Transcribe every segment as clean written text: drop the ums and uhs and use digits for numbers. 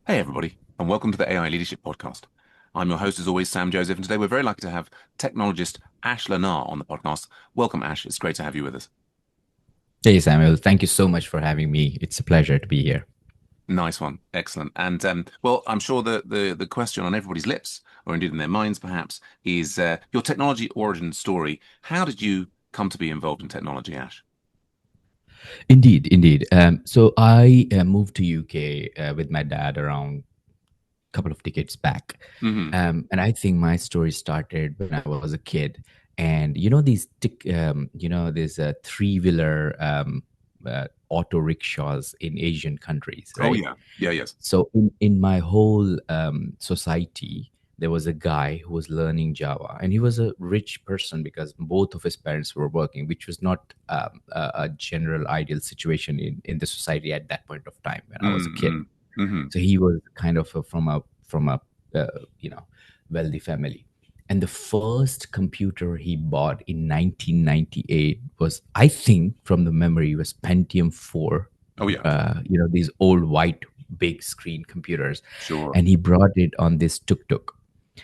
Hey, everybody, and welcome to the AI Leadership Podcast. I'm your host, as always, Sam Joseph, and today we're very lucky to have technologist Ash Lonare on the podcast. Welcome, Ash. It's great to have you with us. Hey, Samuel. Thank you so much for having me. It's a pleasure to be here. Nice one. Excellent. And well, I'm sure the question on everybody's lips, or indeed in their minds perhaps, is your technology origin story. How did you come to be involved in technology, Ash? Indeed, indeed. So I moved to UK with my dad around a couple of decades back, Hmm. and I think my story started when I was a kid. And these three-wheeler auto rickshaws in Asian countries, Oh, right? yeah. Yeah, yes. So in my whole society, there was a guy who was learning Java, and he was a rich person because both of his parents were working, which was not a general ideal situation in the society at that point of time when I was a kid. Mm-hmm. Hmm. So he was kind of from a you know wealthy family. And the first computer he bought in 1998 was, I think, from the memory, was Pentium 4. Oh, yeah. These old white big screen computers, Sure. and he brought it on this tuk-tuk.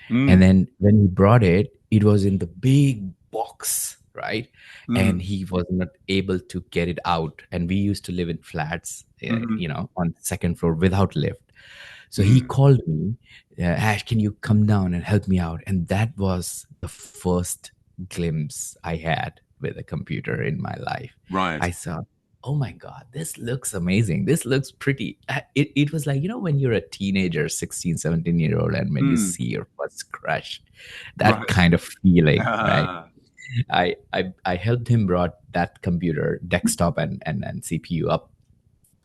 And Mm. then when he brought it, it was in the big box, right? Mm. And he was not able to get it out. And we used to live in flats, Hmm. on the second floor without lift. So he Mm. called me, Ash, can you come down and help me out? And that was the first glimpse I had with a computer in my life. Right. I saw, oh my God, this looks amazing. This looks pretty. It was like, when you're a teenager, 16, 17-year-old, and when you Mm. see your first crush, that Right. kind of feeling, right? Ah. I helped him brought that computer, desktop and CPU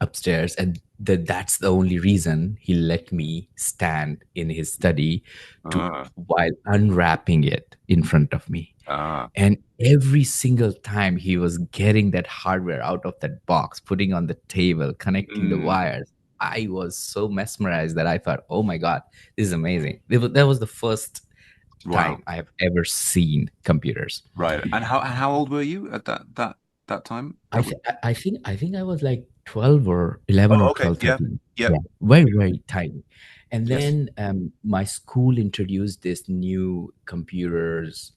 upstairs, and that's the only reason he let me stand in his study to Ah. while unwrapping it in front of me. Ah. And every single time he was getting that hardware out of that box, putting on the table, connecting the Mm. wires, I was so mesmerized that I thought, oh my God, this is amazing. That was the first Wow. time I have ever seen computers. Right. And how old were you at that time? I, That was. th- I think I was like 12 or 11 or Oh, okay. 12, Yeah. 13. Yep. Yeah, very, very tiny. And Yes. then my school introduced this new computers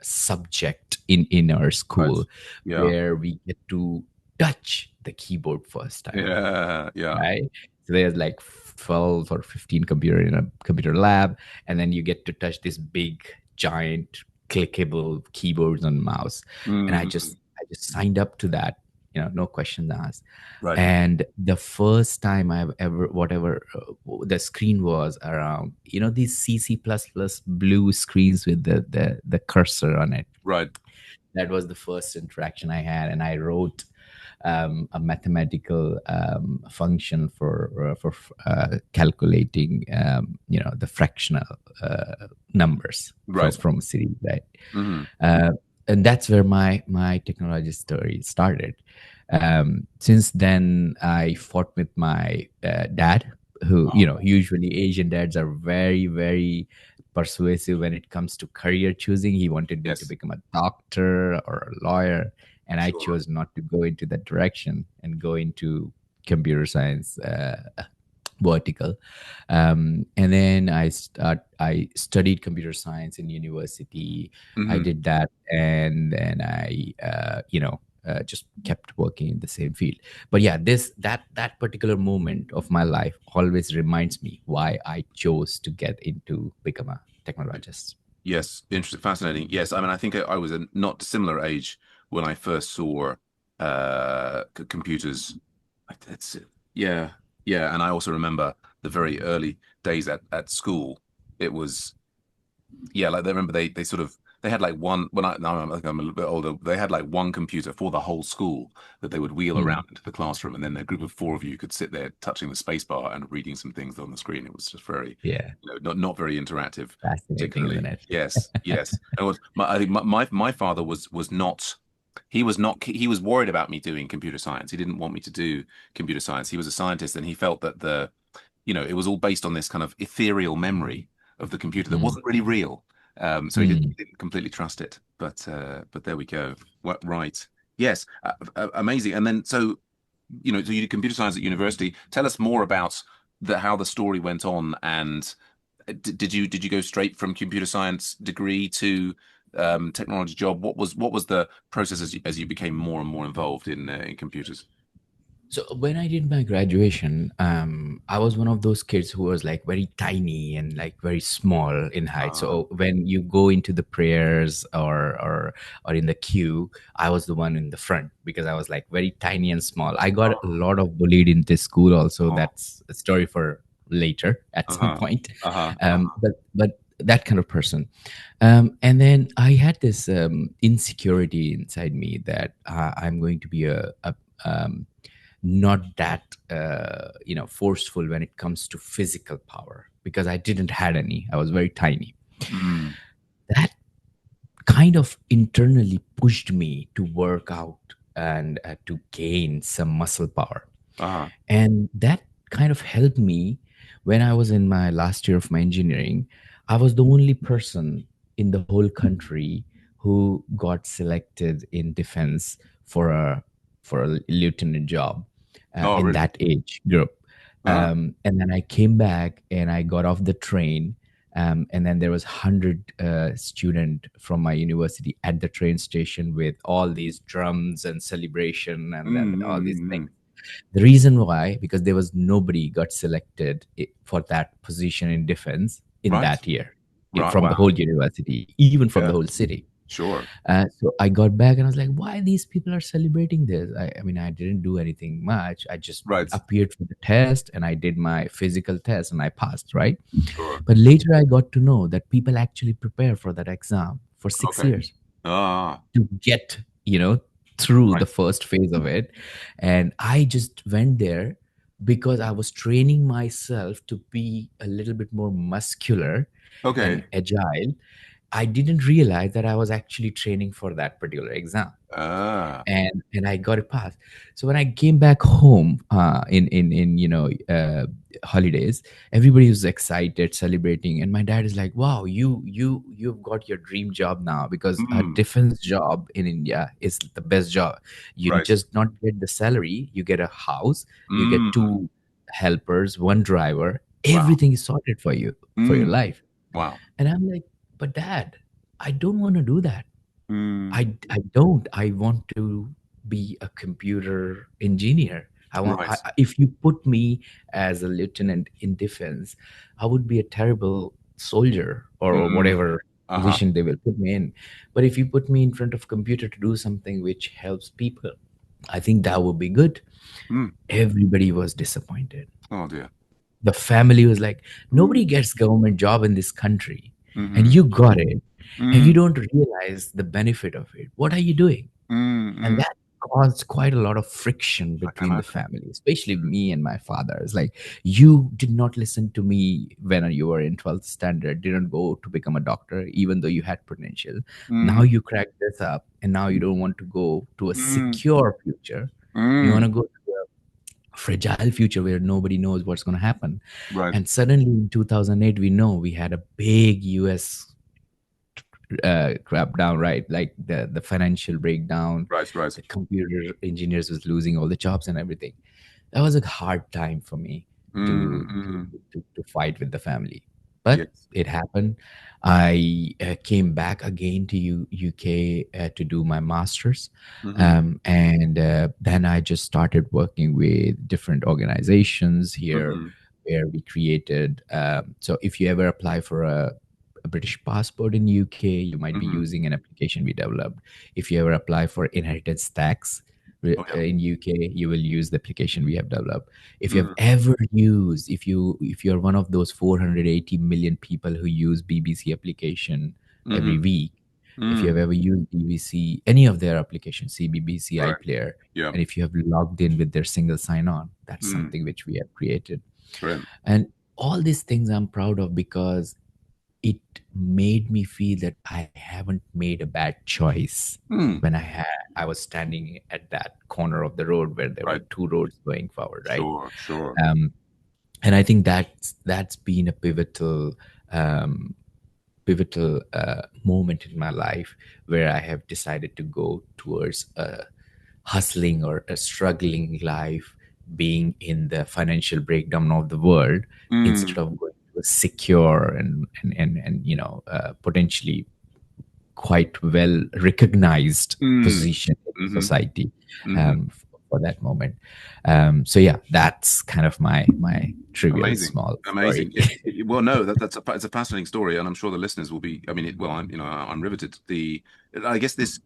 subject in our Right. school, Yeah. where we get to touch the keyboard first time, Yeah. Yeah. right? So there's like 12 or 15 computer in a computer lab, and then you get to touch this big, giant, clickable keyboards and mouse. And Mm. I just signed up to that, no questions asked. Right. And the first time I've ever, whatever the screen was around, these CC++ blue screens with the cursor on it. Right. That was the first interaction I had, and I wrote a mathematical function for calculating the fractional numbers from Right. from a series, right? Hmm. uh, and that's where my technology story started. Since then, I fought with my dad, who, Oh, usually Asian dads are very, very persuasive when it comes to career choosing. He wanted me to yes. become a doctor or a lawyer, and I Sure. chose not to go into that direction and go into computer science vertical. And then I studied computer science in university. I Hmm. did that, and then I just kept working in the same field. But yeah, that particular moment of my life always reminds me why I chose to get into become a technologist. Yes. Interesting. Fascinating. Yes. I mean, I think I was a not dissimilar age when I first saw computers. It's yeah, yeah. And I also remember the very early days at school. It was yeah, like they remember they sort of they had like one when I now I'm like I'm a little bit older. They had like one computer for the whole school that they would wheel Hmm. around into the classroom, and then a group of four of you could sit there touching the space bar and reading some things on the screen. It was just very, Yeah, not very interactive, fascinating, isn't particularly. it? Yes, yes. And I think my father was not. He was worried about me doing computer science. He didn't want me to do computer science. He was a scientist, and he felt that it was all based on this kind of ethereal memory of the computer that Mm. wasn't really real. So he Mm. didn't completely trust it. But there we go. Right. Yes. Amazing. And then so you did computer science at university. Tell us more about. that how the story went on, and did you go straight from computer science degree to technology job? What was the process as you became more and more involved in computers? So when I did my graduation, I was one of those kids who was like very tiny and like very small in height. Uh, So when you go into the prayers or in the queue, I was the one in the front because I was like very tiny and small. I got a oh, lot of bullied in this school. Also, oh, that's a story for later at some uh-huh, point. uh-huh, But that kind of person. And then I had this insecurity inside me that I'm going to be a um, not that forceful when it comes to physical power because I didn't had any. I was very tiny. mm, That kind of internally pushed me to work out and to gain some muscle power. uh-huh, And that kind of helped me when I was in my last year of my engineering. I was the only person in the whole country who got selected in defense for a lieutenant job oh, in really? that age group. Uh, And then I came back and I got off the train. And then there was 100 student from my university at the train station with all these drums and celebration and then all these things. mm. The reason why, because there was nobody got selected for that position in defense in Right, that year, right, from the wow, whole university, even from the yeah, whole city. sure, So I got back and I was like, why these people are celebrating this? I mean, I didn't do anything much. I just right, appeared for the test and I did my physical test and I passed, right? sure, But later I got to know that people actually prepare for that exam for six okay, years ah, to get through right, the first phase of it. And I just went there because I was training myself to be a little bit more muscular and okay, agile. I didn't realize that I was actually training for that particular exam, ah, and I got it passed. So when I came back home in holidays, everybody was excited, celebrating, and my dad is like, "Wow, you've got your dream job now because a mm, defense job in India is the best job. You right, just not get the salary, you get a house, you get mm, two helpers, one driver, wow, everything is sorted for you for your mm, life." wow, And I'm like, "But dad, I don't want to do that. mm, I don't. I want to be a computer engineer. right, If you put me as a lieutenant in defense, I would be a terrible soldier or mm, whatever uh-huh, position they will put me in. But if you put me in front of computer to do something which helps people, I think that would be good." mm, Everybody was disappointed. oh dear, The family was like, mm, nobody gets government job in this country, and mm-hmm, you got it, and you mm, don't realize the benefit of it. What are you doing? mm, And mm, that caused quite a lot of friction I can between the imagine, family, especially me and my father. It's like, you did not listen to me when you were in 12th standard, didn't go to become a doctor even though you had potential. Now mm, you cracked this up and now you don't want to go to a mm, secure future. You want mm, to go to a fragile future where nobody knows what's going to happen. right, And suddenly in 2008, we know we had a big US crap down, right? Like the financial breakdown, right, right, the computer engineers was losing all the jobs and everything. That was a hard time for me mm, to to mm, to fight with the family, but yes, it happened. I came back again to UK to do my masters, mm-hmm, and then I just started working with different organizations here, mm-hmm, where we created. So if you ever apply for a British passport in UK, you might be mm-hmm, using an application we developed. If you ever apply for inheritance tax oh yeah, in UK, you will use the application we have developed. If you have mm, ever used, if you're one of those 480 million people who use BBC application every mm-hmm, week, if you mm, have ever used BBC, any of their applications, CBBC right, iPlayer, yeah, and if you have logged in with their single sign-on, that's mm, something which we have created. brilliant, And all these things I'm proud of because it made me feel that I haven't made a bad choice mm, when I was standing at that corner of the road where there were right, two roads going forward, right? sure, sure, Um, and I think that's been a um, pivotal moment in my life where I have decided to go towards a hustling or a struggling life being in the financial breakdown of the world instead Mm, of going to a secure and potentially quite well recognized mm, position in the hmm society hmm for that moment. So yeah, that's kind of my trivial Amazing, small story. amazing. Well, no, that's it's a fascinating story, and I'm sure the listeners will be. I mean, well, I'm riveted. I guess this,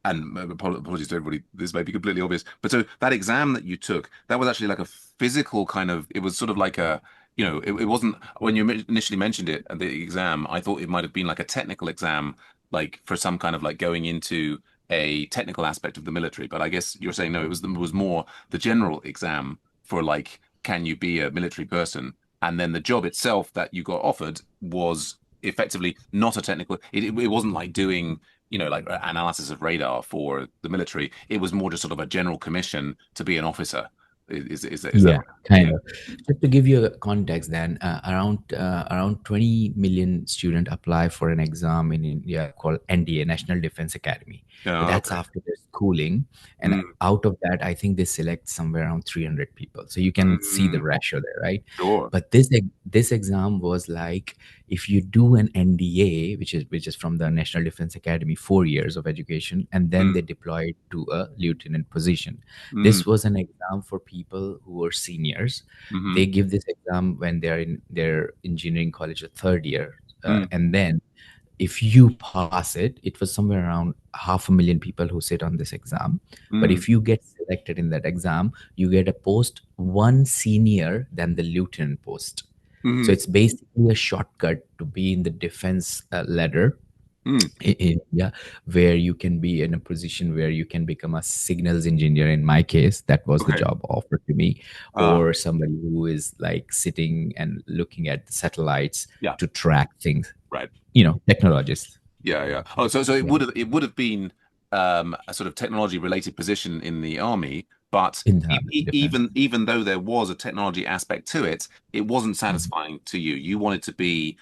and apologies to everybody, this may be completely obvious, but so that exam that you took, that was actually like a physical kind of, it was sort of like a, it wasn't, when you initially mentioned it, the exam, I thought it might have been like a technical exam, like for some kind of like going into a technical aspect of the military. But I guess you're saying no, it was more the general exam for like, can you be a military person? And then the job itself that you got offered was effectively not a technical, it wasn't like doing like analysis of radar for the military. It was more just sort of a general commission to be an officer. Is that Yeah, right? Yeah. kind of. Just to give you a context, then around 20 million students apply for an exam in India called NDA, National Defense Academy. But Yeah. that's Okay. after their schooling, and Mm, out of that, I think they select somewhere around 300 people. So you can see the mm, ratio there, right? sure. But this exam was like, if you do an NDA, which is from the National Defense Academy, 4 years of education, and then Mm, they deploy to a lieutenant position. mm, This was an exam for people who were seniors. mm, They give this exam when they're in their engineering college or third year. mm, And then if you pass it, it was somewhere around 500,000 people who sit on this exam. But mm, if you get selected in that exam, you get a post one senior than the lieutenant post. So mm, it's basically a shortcut to be in the defense ladder mm. in India, where you can be in a position where you can become a signals engineer. In my case, that was the Okay. job offered to me, Ah, or somebody who is like sitting and looking at the satellites yeah. to track things, Right. technologists. Yeah, yeah. Oh, so Yeah, it would have been a sort of technology related position in the army, but in the defense. even though there was a technology aspect to it, it wasn't Mhm. satisfying to you. You wanted to be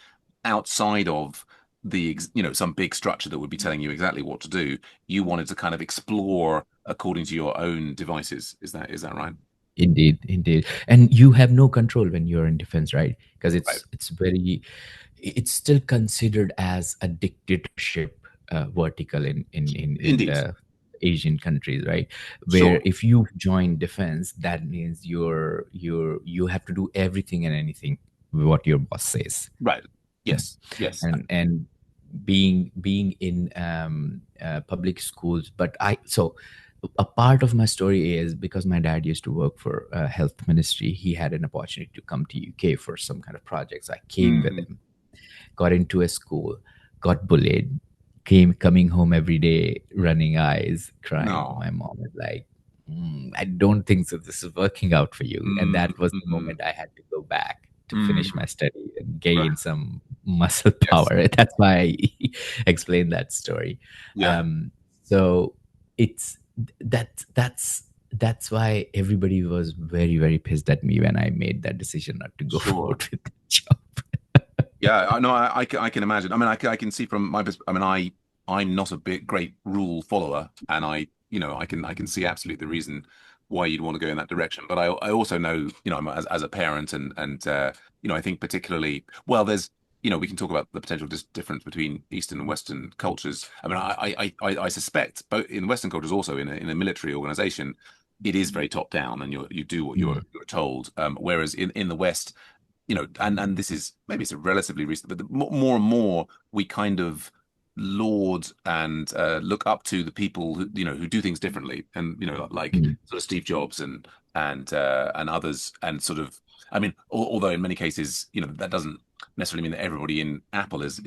outside of some big structure that would be telling you exactly what to do. You wanted to kind of explore according to your own devices. Is that right? Indeed, indeed. And you have no control when you're in defense, right? Because Right. it's still considered as a dictatorship vertical in Indeed. the Asian countries, right? Where Sure. if you join defense, that means you have to do everything and anything what your boss says. Right. Yeah. Yes. Yes. And being in public schools, but I so a part of my story is because my dad used to work for health ministry. He had an opportunity to come to UK for some kind of projects. I came with Mm, him, got into a school, got bullied, coming home every day, running eyes, crying. no. My mom was like, I don't think so. This is working out for you. And Mm, that was the mm, moment I had to go back to finish my mm. study and Right. gain some muscle Yes. power. That's why I explained that story. Yeah. So it's that's why everybody was very, very pissed at me when I made that decision not to go Sure. forward with the job. Yeah, I know. I can imagine. I mean, I can see from my perspective. I mean, I'm not a big great rule follower, and I can see absolutely the reason why you'd want to go in that direction. But I also know, as a parent, I think particularly well, there's we can talk about the potential difference between Eastern and Western cultures. I mean, I suspect both in Western cultures, also in a military organization, it is very top down, and you do what Mm, you're told. Whereas in the West, and this is maybe it's a relatively recent, but more and more we kind of laud and look up to the people who do things differently, and like mm, sort of Steve Jobs and others, and sort of, I mean, although in many cases, that doesn't necessarily mean that everybody in Apple is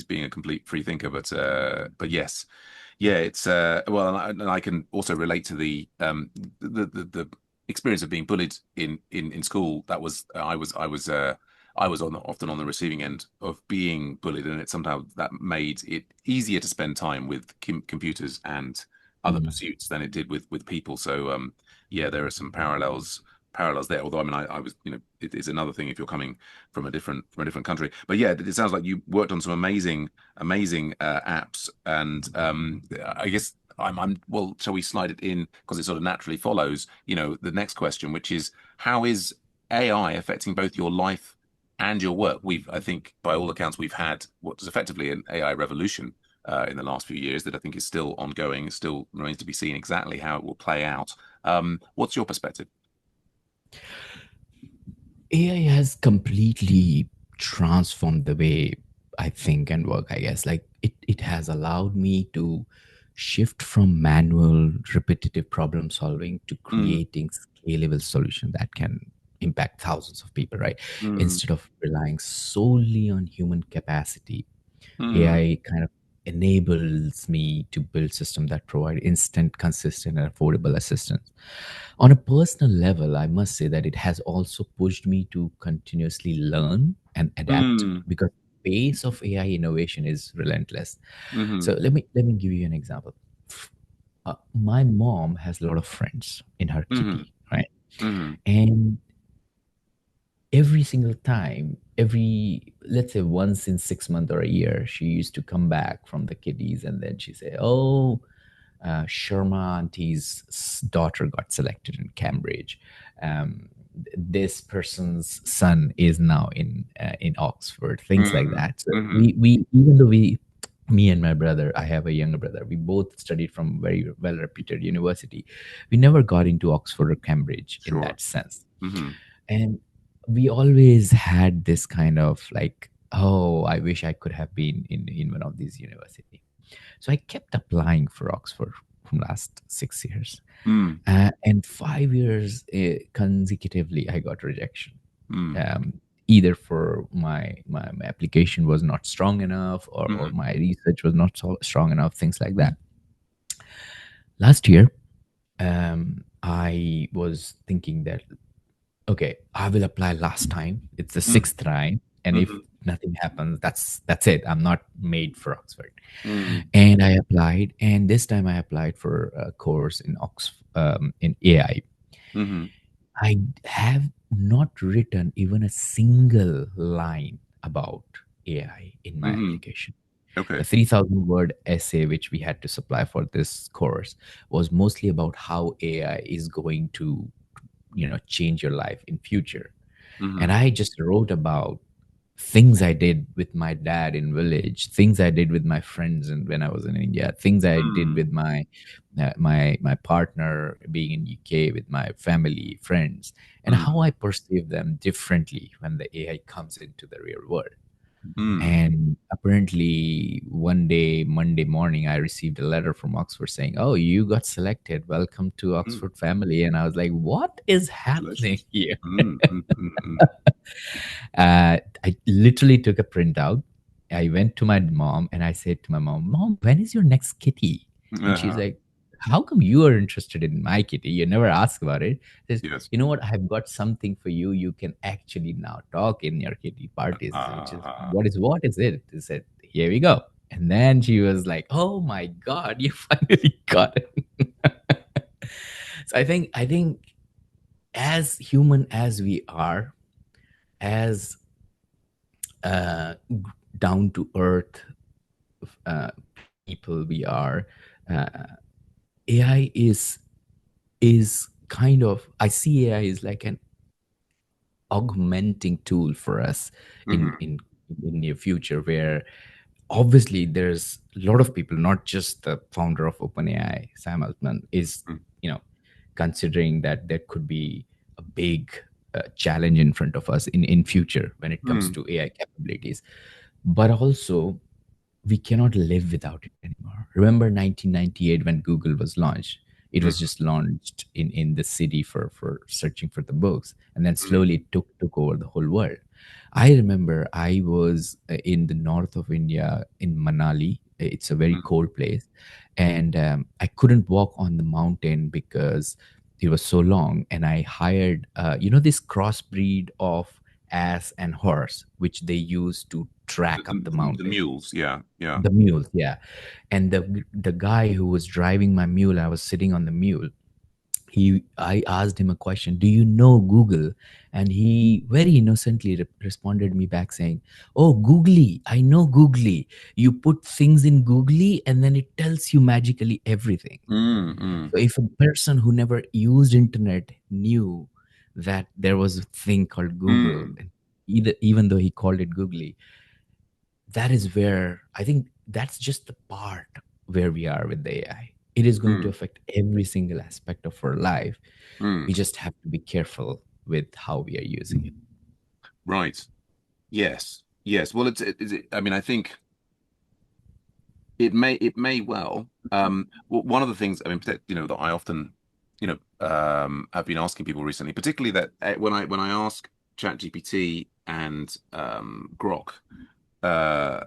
being a complete free thinker, but yes, yeah, it's well, and I can also relate to the experience of being bullied in school. That was I was often on the receiving end of being bullied, and it somehow that made it easier to spend time with computers and other mm. pursuits than it did with people. So yeah, there are some parallels there. Although I mean, I was it's another thing if you're coming from a different country. But yeah, it sounds like you worked on some amazing apps, and I guess well, shall we slide it in because it sort of naturally follows, the next question, which is how is AI affecting both your life and your work? I think, by all accounts, we've had what is effectively an AI revolution in the last few years that I think is still ongoing. It still remains to be seen exactly how it will play out. What's your perspective? AI has completely transformed the way I think and work, I guess. Like it has allowed me to shift from manual, repetitive problem solving to Mm, creating scalable solution that can impact thousands of people, right? mm, Instead of relying solely on human capacity, mm, AI kind of enables me to build systems that provide instant, consistent, and affordable assistance. On a personal level, I must say that it has also pushed me to continuously learn and adapt mm, because pace of AI innovation is relentless. mm, So let me give you an example. My mom has a lot of friends in her mm, kitty, right? mm, And every single time, every let's say once in 6 months or a year, she used to come back from the kiddies, and then she say, "Oh, Sharma auntie's daughter got selected in Cambridge. This person's son is now in Oxford." Things like mm, that. So mm, we even though me and my brother, I have a younger brother, we both studied from very well reputed university. We never got into Oxford or Cambridge in sure. that sense, Mm, and we always had this kind of like, oh, I wish I could have been in one of these universities. So I kept applying for Oxford from last 6 years, mm, and 5 years consecutively I got rejection. mm, Either for my application was not strong enough, or mm, my research was not so strong enough, things like that. Last year, I was thinking that, okay, I will apply last time. It's the mm, sixth time, and if mm, nothing happens, that's it. I'm not made for Oxford. mm, And I applied, and this time I applied for a course in in AI. mm, I have not written even a single line about AI in my mm. application. The Okay. 3,000 word essay which we had to supply for this course was mostly about how AI is going to, change your life in future. And Mm, I just wrote about things I did with my dad in village, things I did with my friends and when I was in India, things I did mm, with my partner being in UK, with my family, friends, and how mm, I perceive them differently when the AI comes into the real world. mm, And apparently, one day, Monday morning, I received a letter from Oxford saying, "Oh, you got selected. Welcome to mm. Oxford family." And I was like, "What is happening Congratulations. here?" Mm, mm, mm, mm. I literally took a printout. I went to my mom and I said to my mom, "Mom, when is your next kitty?" And she's Uh-huh. like, "How come you are interested in my kitty? You never ask about it." Says, Yes. "You know what? I've got something for you. You can actually now talk in your kitty parties." Which is, Uh, what is it? She said, "Here we go." And then she was like, "Oh my God, you finally got it." So I think as human as we are, as down to earth people we are, AI is kind of, I see AI is like an augmenting tool for us in mhm, in in near future, where obviously there's a lot of people, not just the founder of OpenAI, Sam Altman, is, mm, you know considering that there could be a big challenge in front of us in future when it comes mm, to AI capabilities. But also, we cannot live without it anymore. Remember 1998 when Google was launched? It was mm, just launched in the city for searching for the books, and then mm, slowly it took over the whole world. I remember I was in the north of India in Manali. It's a very mm. cold place, and I couldn't walk on the mountain because it was so long. And I hired, this crossbreed of ass and horse, which they use to The, track up the the mountain. mules, yeah, yeah. The mule, yeah. And the guy who was driving my mule, I was sitting on the mule. I asked him a question, do you know Google? And he very innocently responded me back saying, oh, Googly, I know Googly. You put things in Googly and then it tells you magically everything. Mm, mm, So if a person who never used internet knew that there was a thing called Google, mm, even though he called it Googly, that is where I think that's just the part where we are with the AI. It is going to mm, affect every single aspect of our life. mm. We just have to be careful with how we are using it. Right. Yes. Yes. Well, I mean, I think it may well. One of the things, I mean, that I often, have been asking people recently, particularly that when I ask ChatGPT and Grok, uh,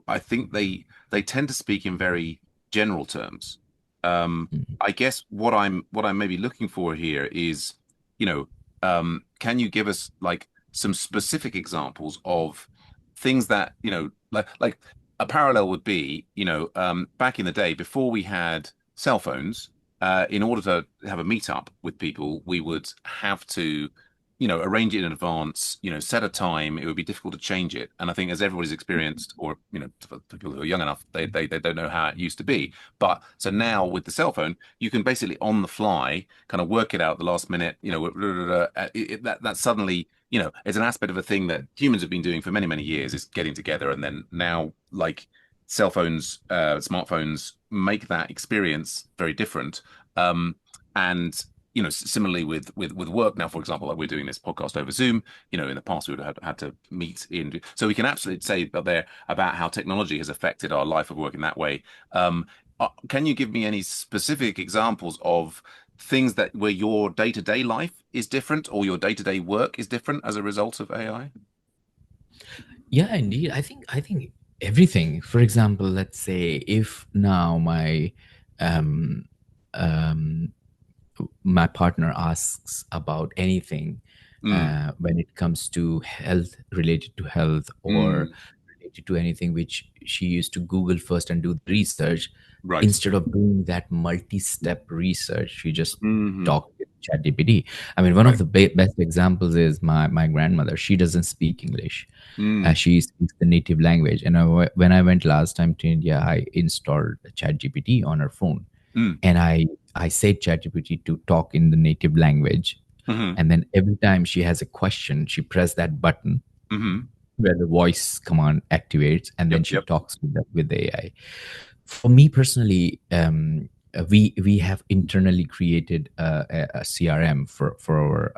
I think they tend to speak in very general terms. Mhm. I guess what I'm maybe looking for here is, you know, can you give us like some specific examples of things that, like a parallel would be, back in the day before we had cell phones, in order to have a meetup with people, we would have to arrange it in advance, set a time. It would be difficult to change it. And I think as everybody's experienced, or, for people who are young enough, they don't know how it used to be. But so now with the cell phone, you can basically on the fly kind of work it out the last minute, that suddenly, it's an aspect of a thing that humans have been doing for many, many years is getting together. And then now, like cell phones, smartphones make that experience very different. And similarly with work now, for example, like we're doing this podcast over Zoom. In the past we would have had to meet in. So we can absolutely say out there about how technology has affected our life of working that way. Can you give me any specific examples of things that where your day-to-day life is different or your day-to-day work is different as a result of AI? Yeah, indeed. I think everything. For example, let's say if now um, um, my partner asks about anything Mm, when it comes to health, related to health, or mm, related to anything which she used to Google first and do the research, right. instead of doing that multi-step research, she just Hmm. talked with ChatGPT. I mean, one of Right. the best examples is my grandmother. She doesn't speak English. Mm, She speaks the native language. And when I went last time to India, I installed ChatGPT on her phone, mm, and I said ChatGPT to talk in the native language, hmm. and then every time she has a question, she press that button Hmm. where the voice command activates, and then Yep, she yep. talks with the AI. For me personally, we have internally created a CRM for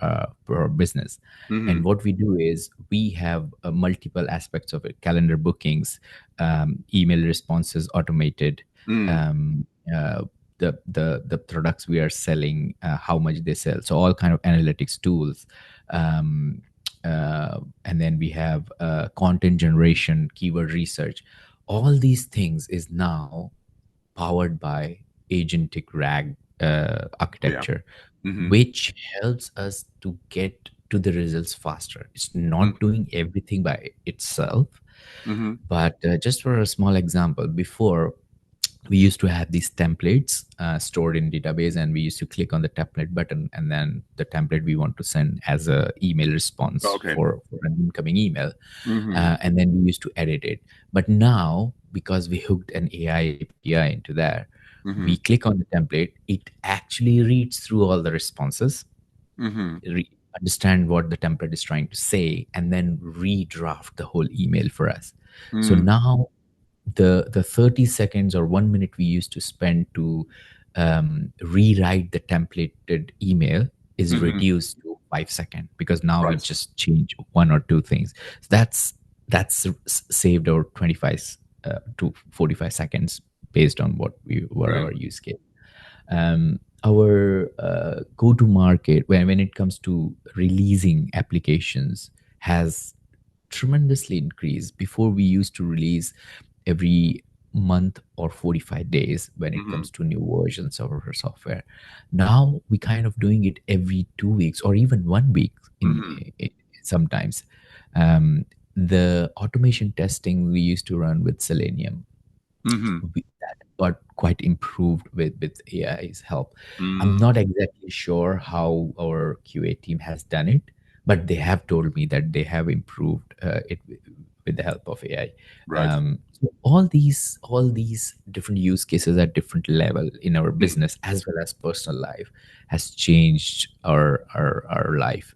our business, and Hmm. what we do is we have multiple aspects of it: calendar bookings, email responses, automated. Mm, Um, uh, the products we are selling, how much they sell, so all kind of analytics tools. um, and then we have content generation, keyword research. All these things is now powered by agentic RAG yeah. architecture, Hmm. which helps us to get to the results faster. It's not doing everything by itself, Hmm. but just for a small example, before we used to have these templates stored in database, and we used to click on the template button, and then the template we want to send as a email response Okay. for an incoming email, Hmm. and then we used to edit it. But now, because we hooked an AI API into there, we Hmm. click on the template, it actually reads through all the responses, Hmm. understand what the template is trying to say, and then redraft the whole email for us. So Mm, now the 30 seconds or 1 minute we used to spend to rewrite the templated email is hmm. reduced to 5 seconds, because now we Right. just change one or two things. So that's saved our 25 to 45 seconds based on what we were our Brilliant. use case. Our go to market when it comes to releasing applications has tremendously increased. Before, we used to release every month or 45 days when it Hmm. comes to new versions of our software. Now we kind of doing it every 2 weeks or even 1 week Hmm. in sometimes. The automation testing we used to run with Selenium, Hmm. got quite improved with AI's help. I'm Mm, not exactly sure how our QA team has done it, but they have told me that they have improved it with the help of AI. right. So all these different use cases at different level in our Mm. business as well as personal life has changed our life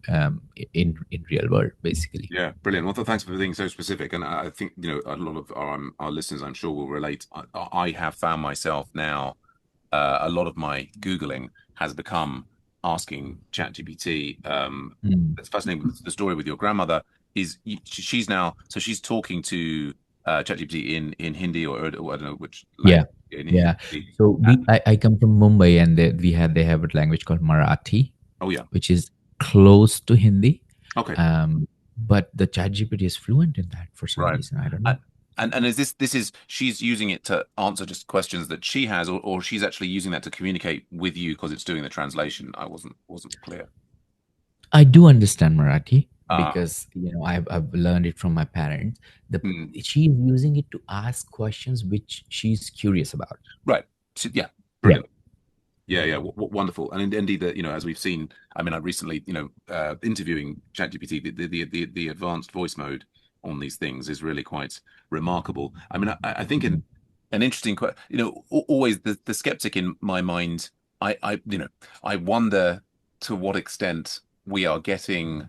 in real world basically. Yeah, brilliant. Well, thanks for being so specific. And I think, a lot of our listeners, I'm sure, will relate. I have found myself now, a lot of my Googling has become asking ChatGPT. Mm. It's fascinating. The story with your grandmother is she's now, so she's talking to ChatGPT in Hindi or Urdu, I don't know which Yeah, language, in yeah. Hindi. So I come from Mumbai, and they have a language called Marathi, Oh, yeah. which is close to Hindi. Okay. But the ChatGPT is fluent in that for some Right. reason. I don't know. And and is this is she's using it to answer just questions that she has, or she's actually using that to communicate with you because it's doing the translation? I wasn't clear. I do understand Marathi Ah, because I've learned it from my parents. The mm, She's using it to ask questions which she's curious about. right. So, yeah, Yeah. brilliant. Yeah, yeah, wonderful. And indeed, that as we've seen, I mean, I recently, interviewing ChatGPT, the advanced voice mode on these things is really quite remarkable. I mean, I think Mhm. an interesting, always the skeptic in my mind, I wonder to what extent we are getting,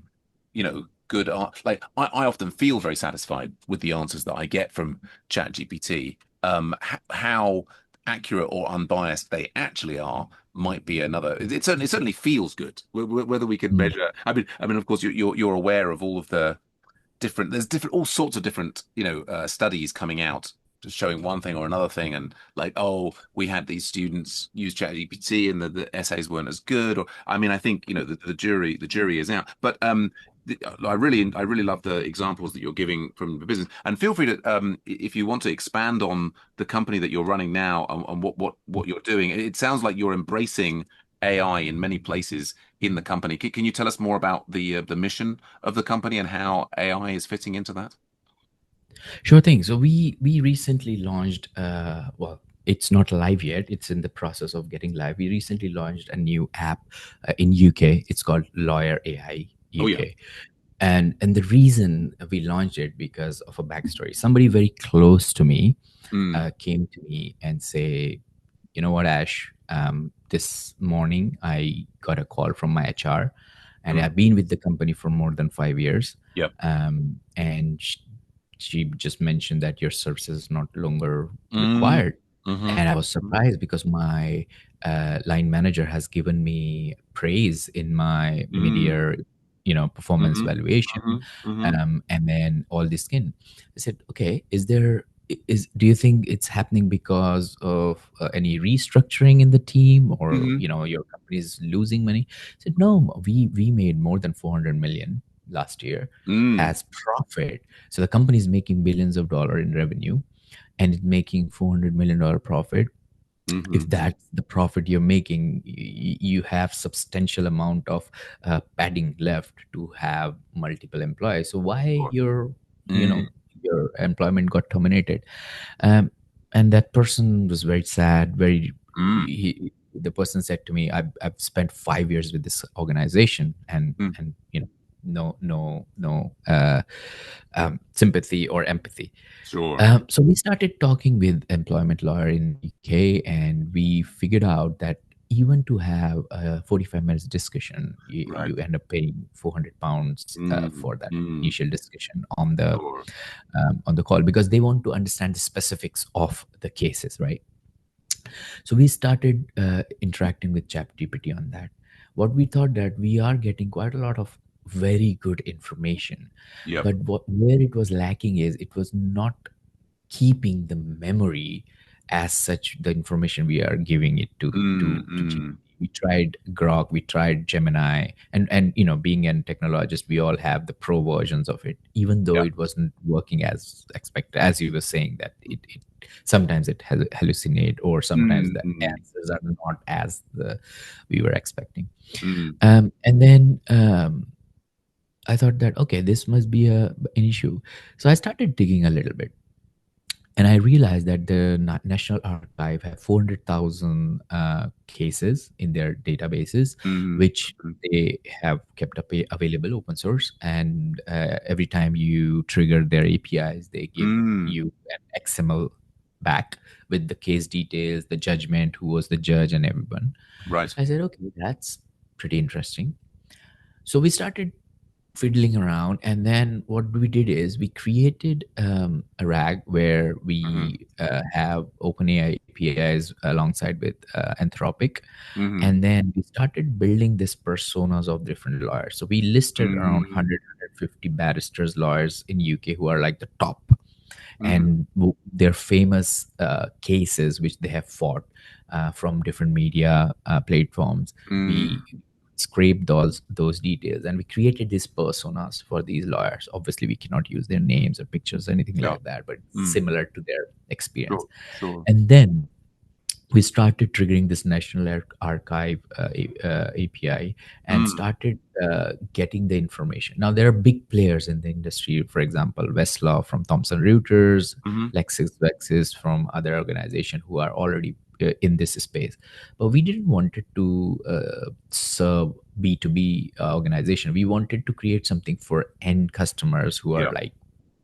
good art. Like I often feel very satisfied with the answers that I get from ChatGPT. How accurate or unbiased they actually are might be another. It certainly feels good. Whether we can Mm. measure, I mean, of course, you're aware of all of the different. There's different, all sorts of different, studies coming out just showing one thing or another thing, and like, oh, we had these students use ChatGPT and the essays weren't as good. Or, I mean, I think the jury is out. But I really love the examples that you're giving from the business, and feel free to, if you want to expand on the company that you're running now and what you're doing. It sounds like you're embracing AI in many places in the company. Can you tell us more about the mission of the company and how AI is fitting into that? Sure thing. So we recently launched. Well, it's not live yet. It's in the process of getting live. We recently launched a new app in UK. It's called Lawyer AI Oh, yeah. UK, and the reason we launched it because of a backstory. Somebody very close to me Mm, came to me and say, you know what, Ash, this morning I got a call from my HR, and mm, I've been with the company for more than 5 years. yep. And she just mentioned that your services is not longer Mm, required. mm-hmm, And I was surprised because my line manager has given me praise in my mm, mid-year, performance mm-hmm, evaluation, mm-hmm, mm-hmm, and then all this skin. I said, okay, do you think it's happening because of any restructuring in the team, or mm-hmm, your company is losing money? I said, no, we made more than 400 million last year mm, as profit. So the company is making billions of dollars in revenue, and it's making $400 million profit. mm-hmm. If that's the profit you're making, you have substantial amount of padding left to have multiple employees. So why Sure. Mm, your employment got terminated? um, and that person was very sad. mm, The person said to me, I've spent 5 years with this organization, mm, and no sympathy or empathy. sure. So we started talking with employment lawyer in UK, and we figured out that even to have a 45 minutes discussion, Right. you end up paying 400 pounds Mm, for that mm, initial discussion sure. on the call, because they want to understand the specifics of the cases, right? So we started interacting with ChatGPT on that. What we thought that we are getting quite a lot of very good information, Yep. but where it was lacking is it was not keeping the memory as such, the information we are giving it Mm, to GPT. mm, We tried Grok, we tried Gemini, and being a technologist, we all have the pro versions of it, even though yeah. it wasn't working as expected. As you were saying, that it sometimes it hallucinate, or sometimes Mm, the mm, answers are not as the we were expecting. mm, And then I thought that, okay, this must be an issue. So I started digging a little bit, And I realized that the National Archive have 400,000 cases in their databases, Mm, which they have kept up available open source. And every time you trigger their APIs, they give mm, you an XML back with the case details, the judgment, who was the judge, and everyone. right. So I said, okay, that's pretty interesting. So we started fiddling around, and then what we did is we created a rag where Mm-hmm, we have OpenAI APIs alongside with Anthropic, mm-hmm, and then we started building this personas of different lawyers. So we listed around mm-hmm, 100 barristers, lawyers in UK who are like the top, mm-hmm, and their famous cases which they have fought from different media platforms. mm, We scraped those details, and we created these personas for these lawyers. Obviously we cannot use their names or pictures or anything yeah. like that, but Mm, similar to their experience. sure, sure. And then we started triggering this National Archive API, and Mm, started getting the information. Now there are big players in the industry, for example, Westlaw from Thomson Reuters, mm-hmm, LexisNexis from other organization who are already in this space. But we didn't want it to serve B2B organization. We wanted to create something for end customers who are yeah. like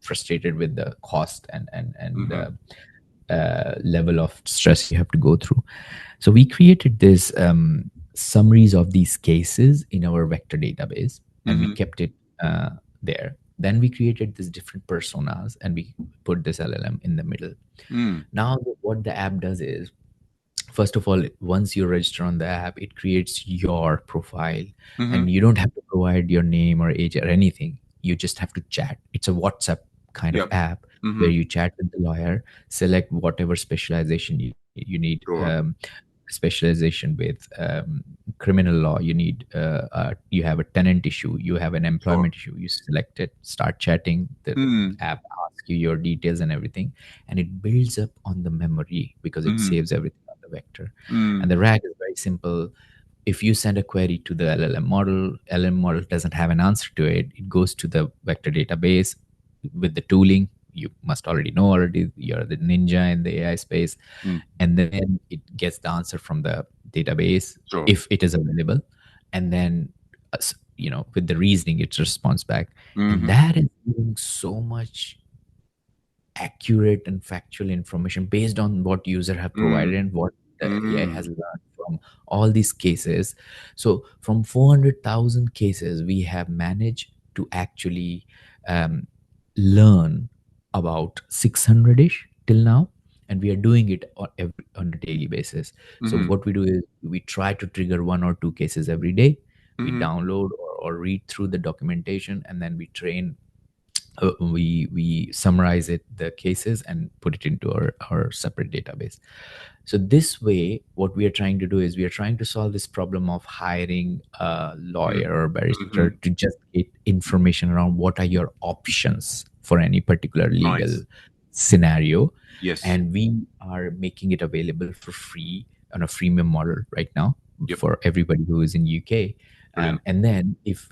frustrated with the cost and Mm-hmm, level of stress you have to go through. So we created this summaries of these cases in our vector database, and we mm-hmm, kept it there. Then we created these different personas, and we put this LLM in the middle. mm, Now, what the app does is, first of all, once you register on the app, it creates your profile, mm-hmm, and you don't have to provide your name or age or anything. You just have to chat. It's a WhatsApp kind of yeah. app Mm-hmm, where you chat with the lawyer, select whatever specialization you need. sure. Specialization with criminal law, you need you have a tenant issue, you have an Sure. employment issue, you select it, start chatting, the Mm, app asks you your details and everything, and it builds up on the memory because it mm-hmm, saves everything on the vector. And mm, the rag is very simple. If you send a query to the LLM model doesn't have an answer to it, it goes to the vector database with the tooling. You must already know already, you're the ninja in the AI space, mm, and then it gets the answer from the database sure. if it is available, and then with the reasoning it responds back. And Mm-hmm, that is giving so much accurate and factual information based on what user have mm, provided and what the AI mm, has learned from all these cases. So from 400,000 cases, we have managed to actually um, learn about 600-ish till now, and we are doing it on a daily basis. So mm-hmm, what we do is we try to trigger one or two cases every day. We mm-hmm, download or read through the documentation, and then we train, we summarize it, the cases, and put it into our separate database. So this way, what we are trying to do is we are trying to solve this problem of hiring a lawyer or mm-hmm, barrister to just get information around what are your options for any particular right. legal scenario. Yes. And we are making it available for free on a freemium model right now Yep. for everybody who is in UK. Brilliant. And then if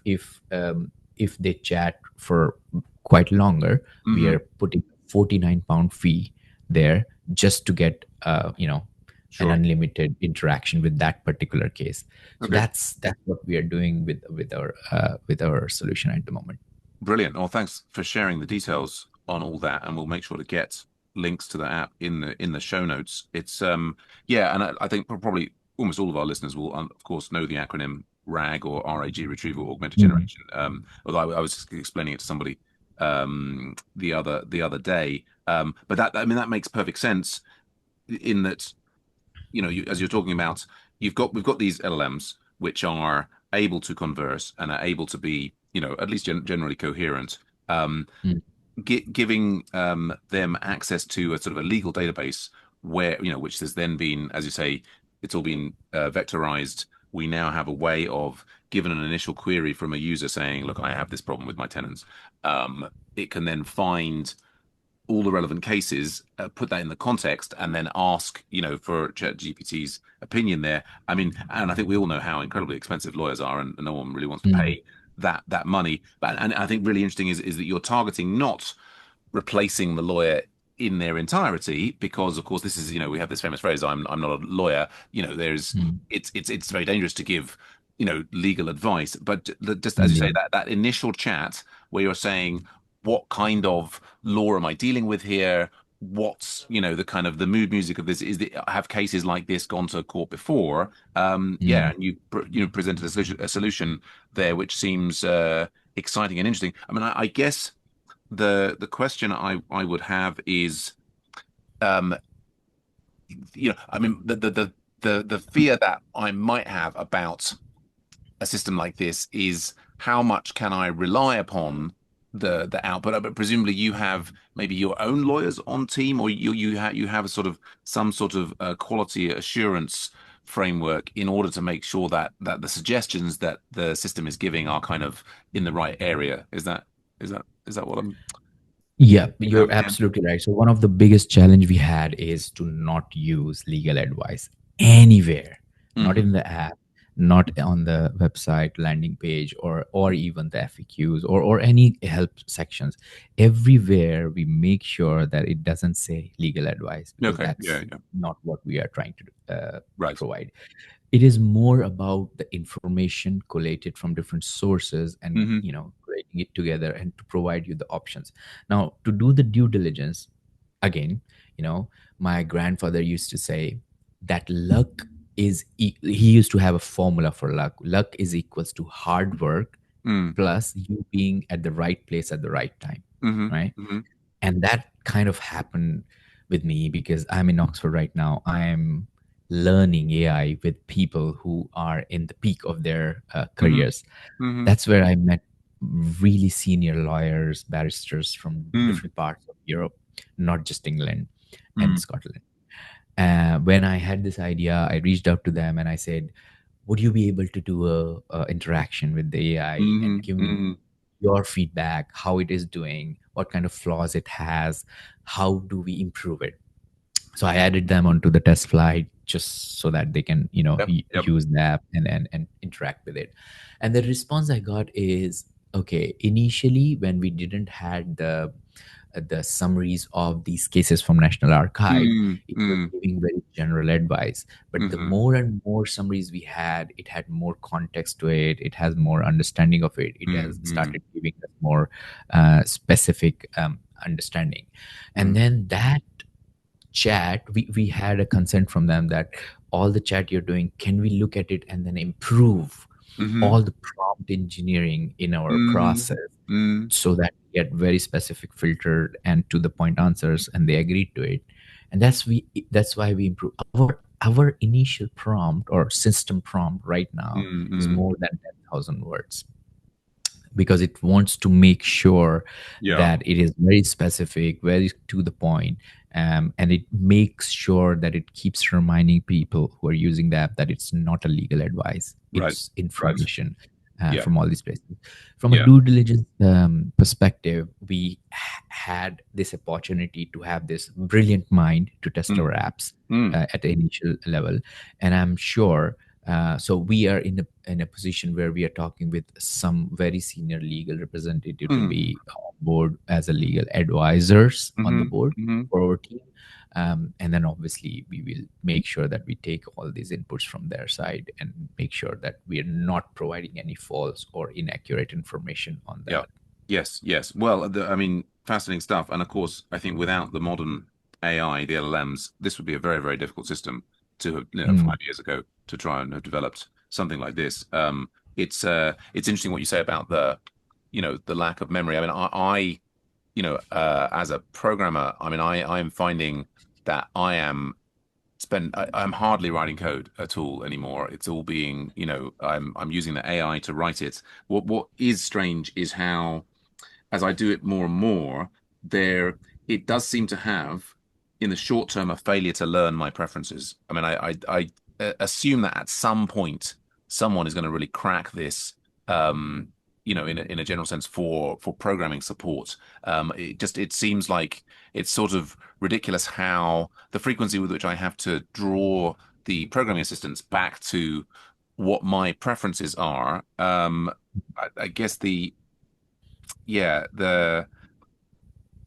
they chat for quite longer, we Mm-hmm, are putting £49 fee there just to get an sure. unlimited interaction with that particular case. So Okay. that's what we are doing with our solution at the moment. Brilliant. Well, thanks for sharing the details on all that, and we'll make sure to get links to the app in the show notes. It's yeah, and I think probably almost all of our listeners will, of course, know the acronym RAG or RAG, Retrieval Augmented Mm, Generation. Although I was explaining it to somebody the other day. But that, I mean, that makes perfect sense in that, as you're talking about, we've got these LLMs which are able to converse and are able to be, at least generally coherent. Um, mm, Giving them access to a sort of a legal database where, which has then been, as you say, it's all been vectorized. We now have a way of, given an initial query from a user saying, look, I have this problem with my tenants. It can then find all the relevant cases, put that in the context, and then ask, for ChatGPT's opinion there. I mean, and I think we all know how incredibly expensive lawyers are, and no one really wants to mm, pay that money. But and I think really interesting is that you're targeting not replacing the lawyer in their entirety, because of course this is, we have this famous phrase, I'm not a lawyer. There's Mm. it's very dangerous to give, legal advice. But just as you say, Indeed. that initial chat where you're saying, what kind of law am I dealing with here? What's, the kind of the mood music of this? Have cases like this gone to court before? Yeah, Mm. and you presented a solution there, which seems exciting and interesting. I mean, I guess the question I would have is, um, I mean, the fear that I might have about a system like this is, how much can I rely upon the output? But presumably you have maybe your own lawyers on team, or you have a sort of some sort of quality assurance framework in order to make sure that the suggestions that the system is giving are kind of in the right area. Is that what I'm Yeah, thinking you're of? Yeah. absolutely right. So one of the biggest challenge we had is to not use legal advice anywhere, not Hmm. in the app, not on the website landing page, or even the FAQs, or any help sections. Everywhere we make sure that it doesn't say legal advice, because Okay. Yeah. that's Yeah. not what we are trying to Right. provide. It is more about the information collated from different sources, and Hmm. creating it together and to provide you the options. Now, to do the due diligence, again, my grandfather used to say that luck he used to have a formula for luck is equals to hard work Mm. plus you being at the right place at the right time, Hmm. right? Hmm. And that kind of happened with me because I'm in Oxford right now. I'm learning AI with people who are in the peak of their Hmm. careers. Hmm. That's where I met really senior lawyers, barristers from Mm. different parts of Europe, not just England and Mm. Scotland. When I had this idea, I reached out to them and I said, would you be able to do a interaction with the AI and Hmm. give me Hmm. your feedback, how it is doing, what kind of flaws it has, how do we improve it? So I added them onto the test flight just so that they can, Yep. Yep. use the app and interact with it. And the response I got is, okay, initially when we didn't had the summaries of these cases from National Archive, Mm. it was Mm. giving very general advice. But the Hmm. more and more summaries we had, it had more context to it. It has more understanding of it. It has Mm. started giving us more specific understanding. And Mm. then that chat, we had a consent from them that all the chat you're doing, can we look at it and then improve Hmm. all the prompt engineering in our Mm. process Mm. so that we get very specific filtered and to the point answers, and they agreed to it. And that's why we improve our initial prompt or system prompt right now Mm. is Mm. more than 10,000 words, because it wants to make sure Yeah. that it is very specific, very to the point, and it makes sure that it keeps reminding people who are using the app that it's not a legal advice, Right. it's Right. information Yeah. from all these places. From a Yeah. due diligence perspective, we had this opportunity to have this brilliant mind to test Mm. our apps Mm. at the initial level, and I'm sure so we are in a position where we are talking with some very senior legal representative to Mm. be on board as a legal advisors on the Hmm. board Hmm. for our team. And then obviously we will make sure that we take all these inputs from their side and make sure that we are not providing any false or inaccurate information on Yeah. that. Yes. Yes. Well, I mean, fascinating stuff. And of course, I think without the modern AI, the LLMs, this would be a very, very difficult system to have, Mm, 5 years ago, to try and have developed something like this. It's interesting what you say about the lack of memory. I mean, as a programmer, I mean, I am finding that I'm hardly writing code at all anymore. It's all being, I'm using the AI to write it. What is strange is how, as I do it more and more, there it does seem to have, in the short term, a failure to learn my preferences. I mean, I assume that at some point someone is going to really crack this, in a general sense, for programming support. It seems like it's sort of ridiculous how the frequency with which I have to draw the programming assistants back to what my preferences are. I guess the yeah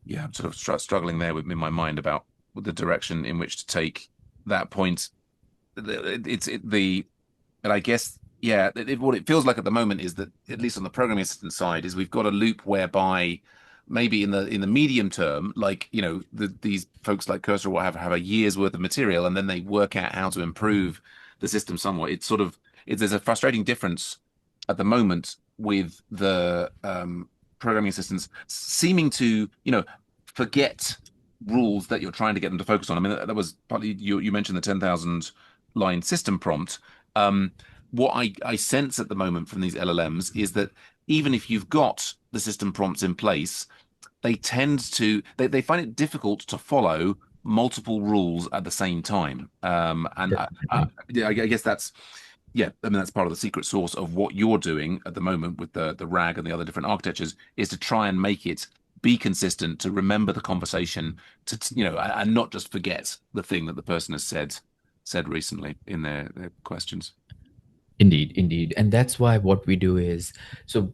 yeah, I'm sort of struggling there with in my mind about the direction in which to take that point. It's the And I guess, yeah, what it feels like at the moment is that, at least on the programming assistant side, is we've got a loop whereby maybe in the medium term, like these folks like Cursor will have a year's worth of material, and then they work out how to improve the system somewhat. It's sort of there's a frustrating difference at the moment with the programming assistants seeming to forget rules that you're trying to get them to focus on. I mean, that was partly you mentioned the 10,000 line system prompt. um, what I sense at the moment from these LLMs is that even if you've got the system prompts in place, they find it difficult to follow multiple rules at the same time. Definitely. Yeah, I guess that's yeah. I mean, that's part of the secret sauce of what you're doing at the moment with the RAG and the other different architectures is to try and make it be consistent, to remember the conversation, and not just forget the thing that the person has said recently in their questions. Indeed, indeed. And that's why what we do is, so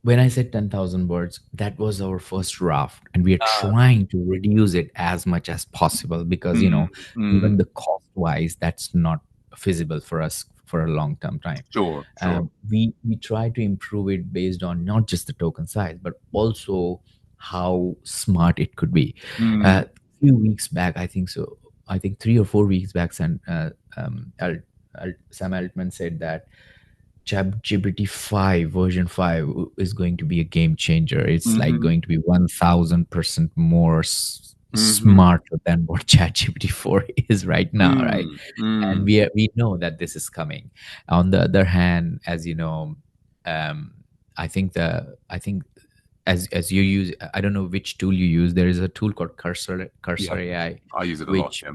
when I said 10,000 words, that was our first draft. And we are trying to reduce it as much as possible because, Mm, mm, even the cost wise, that's not feasible for us for a long term time. sure, sure. We try to improve it based on not just the token size, but also how smart it could be. Mm, A few weeks back, I think so, I think 3 or 4 weeks back, Sam Altman said that ChatGPT 5 version 5 is going to be a game changer. It's like hmm going to be 1000% more hmm smarter than what ChatGPT 4 is right now, right? mm, And mm. we know that this is coming. On the other hand, as you know, um, I think as you use, I don't know which tool you use. There is a tool called Yeah, Cursor AI, I use it a lot. which, Yeah.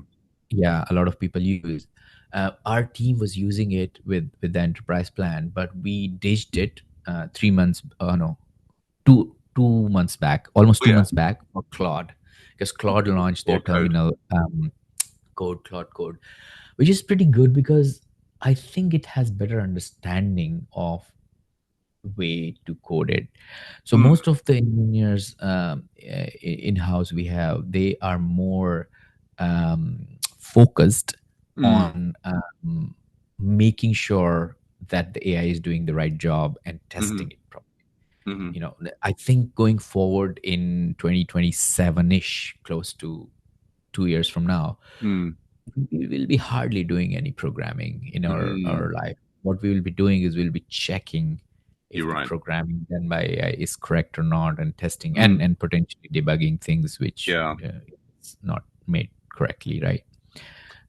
yeah, a lot of people use. Our team was using it with the enterprise plan, but we ditched it 3 months. No, two months back, almost Oh two yeah. months back for Claude, because Claude launched their Or code. terminal Claude Code, which is pretty good because I think it has better understanding of way to code it. So Mm, most of the engineers in house we have, they are more focused mm, on making sure that the AI is doing the right job and hmm testing it properly. hmm I think going forward in 2027-ish, close to 2 years from now, mm, we will be hardly doing any programming in our mm. life. What we will be doing is we'll be checking You're if the right. programming done by AI is correct or not, and testing Mm, and potentially debugging things which yeah. is not made correctly, right?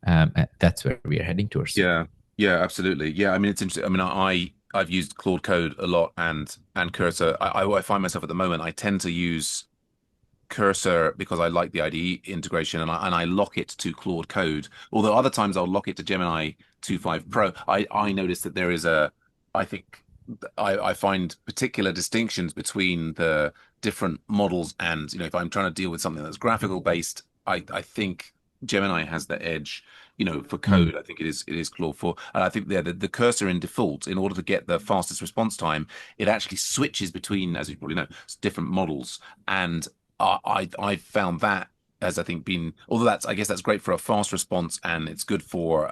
And that's where we are heading towards soon. Yeah. Yeah. Absolutely. Yeah. I mean, it's interesting. I mean, I've used Claude Code a lot and Cursor. I find myself at the moment. I tend to use Cursor because I like the IDE integration and I lock it to Claude Code. Although other times I'll lock it to Gemini 2.5 Pro. I notice that there is I think I find particular distinctions between the different models, and if I'm trying to deal with something that's graphical based, I think Gemini has the edge. For Mm, code, I think it is Claude 4. And I think the cursor in default, in order to get the fastest response time, it actually switches between, as you probably know, different models. And I found that as I think been, although I guess that's great for a fast response and it's good for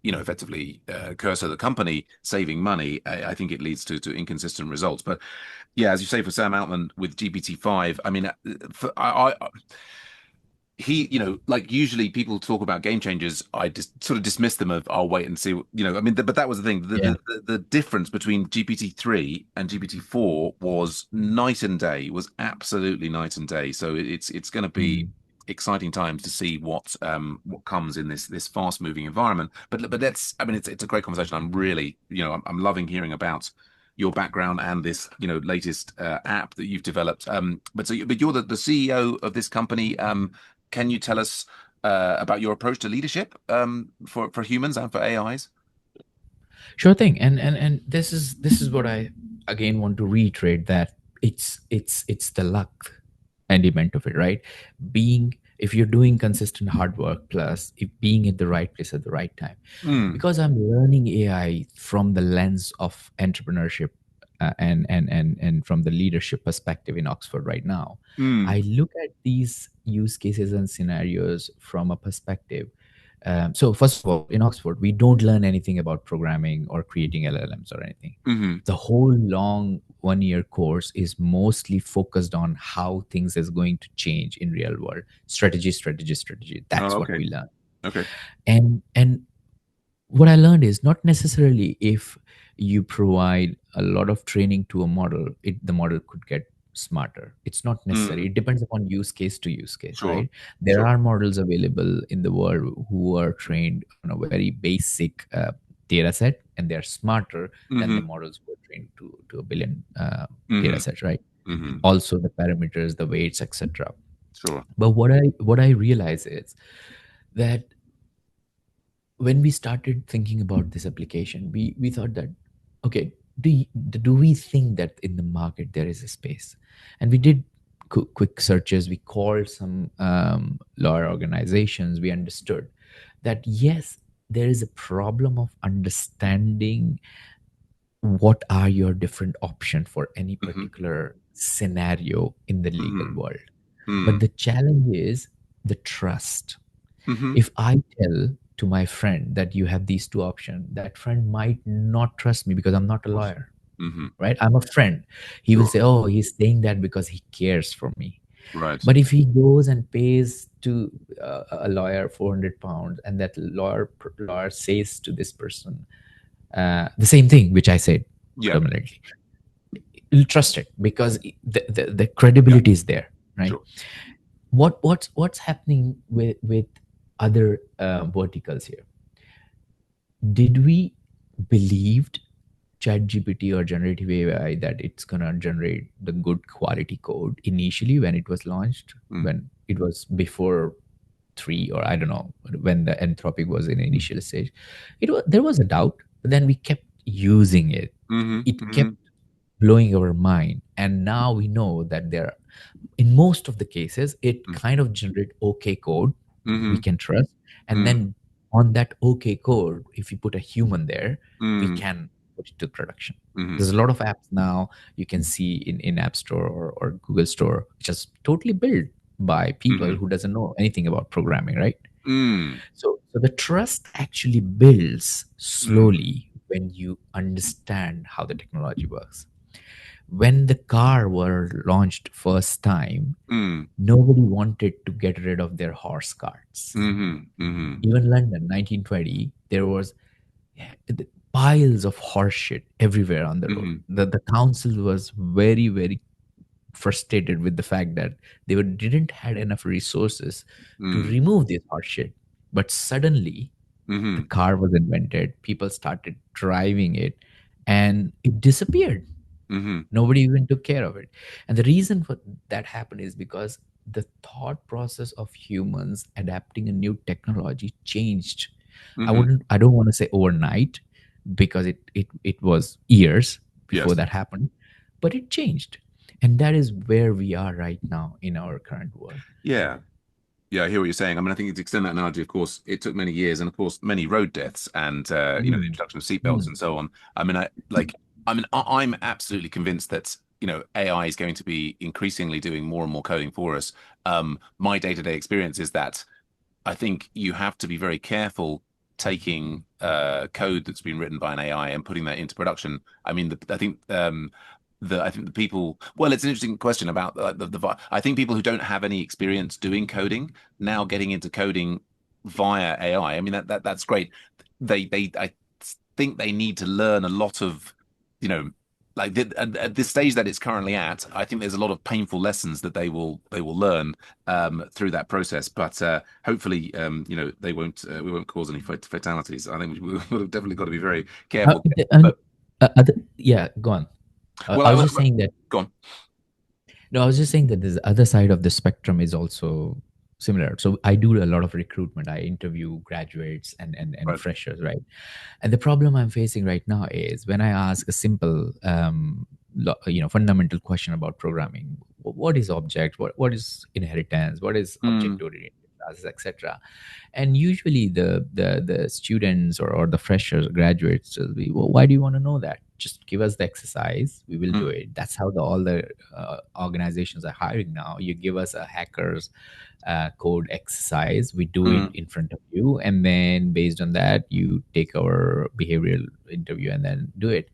effectively Cursor the company saving money. I think it leads to inconsistent results. But yeah, as you say, for Sam Altman with GPT-5, I mean, he, like usually people talk about game changers, I just sort of dismiss them of I'll wait and see, I mean, but that was the thing. The yeah. the, the the difference between GPT-3 and GPT-4 was night and day, was absolutely night and day. So it's going to be Mm. exciting times to see what comes in this fast moving environment. But that's, I mean, it's a great conversation. I'm really, I'm loving hearing about your background and this latest app that you've developed. But you're the CEO of this company. Can you tell us about your approach to leadership for humans and for AIs? Sure thing. And this is what I again want to reiterate, that it's the luck element of it, right? Being, if you're doing consistent hard work, plus if being at the right place at the right time. Mm, Because I'm learning AI from the lens of entrepreneurship, and from the leadership perspective in Oxford right now, Mm. I look at these use cases and scenarios from a perspective. So first of all, in Oxford, we don't learn anything about programming or creating LLMs or anything. Mm-hmm. The whole long 1 year course is mostly focused on how things is going to change in real world. Strategy, strategy, strategy. Oh, That's what okay. we learn. Okay. And what I learned is not necessarily if you provide a lot of training to a model, the model could get smarter. It's not necessary. Mm. It depends upon use case to use case, Sure. right? There Sure. are models available in the world who are trained on a very basic data set, and they're smarter than the Mm-hmm. models who are trained to a billion data Mm-hmm. sets, right? Mm-hmm. Also the parameters, the weights, etc. Sure. But what I realize is that when we started thinking about this application, we thought that, okay, do we think that in the market there is a space? And we did quick searches. We called some lawyer organizations. We understood that yes, there is a problem of understanding what are your different options for any Mm-hmm. particular scenario in the legal Mm-hmm. world. But Mm. the challenge is the trust. Mm-hmm. If I tell to my friend that you have these two options, that friend might not trust me because I'm not a Of course. lawyer, Mm-hmm. right? I'm a friend. He will Sure. say, oh, he's saying that because he cares for me. Right. But if he goes and pays to a lawyer 400 pounds, and that lawyer says to this person the same thing which I said Yeah. predominantly, you'll trust it because the Yeah. credibility is there, right? Sure. What's happening with other verticals here? Did we believed ChatGPT or generative AI that it's gonna generate the good quality code initially when it was launched, Mm. when it was before three, or I don't know, when the Anthropic was in initial stage? There was a doubt, but then we kept using it. Mm-hmm. It Mm-hmm. kept blowing our mind, and now we know that there, in most of the cases, it kind of generate okay code we Mm-hmm. can trust. And Mm-hmm. then on that okay code, if you put a human there, we Mm-hmm. can put it to production. Mm-hmm. There's a lot of apps now you can see in App Store or Google Store, which is totally built by people Mm-hmm. who doesn't know anything about programming, right? Mm. So the trust actually builds Mm. slowly when you understand how the technology works. When the car were launched first time, Mm. nobody wanted to get rid of their horse carts. Mm-hmm. Mm-hmm. Even London, 1920, there was piles of horse shit everywhere on the road. Mm-hmm. The council was very, very frustrated with the fact that didn't had enough resources to Mm. remove this horse shit. But suddenly, the Mm-hmm. car was invented. People started driving it, and it disappeared. Mm-hmm. Nobody even took care of it. And the reason for that happened is because the thought process of humans adapting a new technology changed. Mm-hmm. I don't want to say overnight, because it was years before Yes. that happened, but it changed. And that is where we are right now in our current world. Yeah. Yeah, I hear what you're saying. I mean, I think to extend that analogy, of course, it took many years and of course many road deaths and the Mm, introduction of seatbelts mm, and so on. I mean, I'm absolutely convinced that, AI is going to be increasingly doing more and more coding for us. My day-to-day experience is that I think you have to be very careful taking code that's been written by an AI and putting that into production. I mean, I think the people. Well, it's an interesting question about I think people who don't have any experience doing coding now getting into coding via AI. I mean, that's great. I think they need to learn a lot of, you know, at this stage that it's currently at. I think there's a lot of painful lessons that they will learn through that process. But hopefully, they won't we won't cause any fatalities. I think we've definitely got to be very careful. and But yeah, go on. well, I was just saying that. go on. No, I was just saying that this other side of the spectrum is also similar. So I do a lot of recruitment. I interview graduates and Right. freshers, right? And the problem I'm facing right now is when I ask a simple, fundamental question about programming: what is object? What is inheritance? What is Mm, object oriented classes, etc. And usually the students or the freshers, graduates will be, well, why do you want to know that? just give us the exercise, we will do Mm, it. That's how all the organizations are hiring now. You give us a hackers code exercise, we do it mm, in front of you, and then based on that you take our behavioral interview and then do it.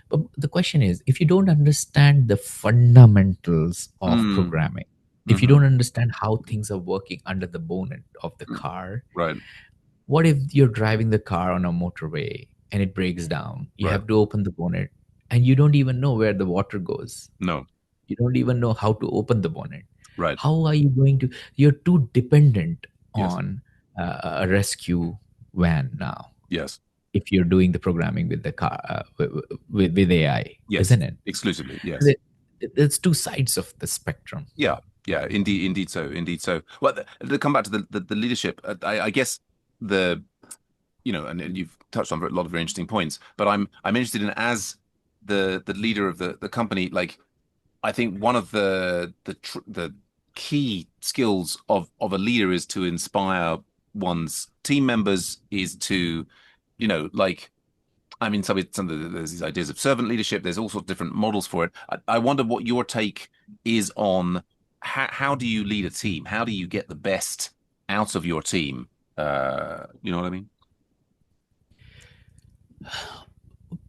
But the question is, if you don't understand the fundamentals of mm, programming, if you mm-hmm, don't understand how things are working under the bonnet of the mm, car, right, what if you're driving the car on a motorway and it breaks down? You right. have to open the bonnet and you don't even know where the water goes. No, You don't even know how to open the bonnet. right. How are you going to? You're too dependent Yes, on a rescue van now yes, if you're doing the programming with the car with AI, yes. isn't it? Exclusively, And yes. it's two sides of the spectrum. Yeah, yeah. Indeed, indeed so, indeed so. Well, to come back to the leadership, I guess the and you've touched on a lot of very interesting points. But I'm interested in, as the leader of the company, like, I think one of the key skills of a leader is to inspire one's team members, is to, like, I mean, there's these ideas of servant leadership. There's all sorts of different models for it. I wonder what your take is on how do you lead a team? How do you get the best out of your team? You know what I mean?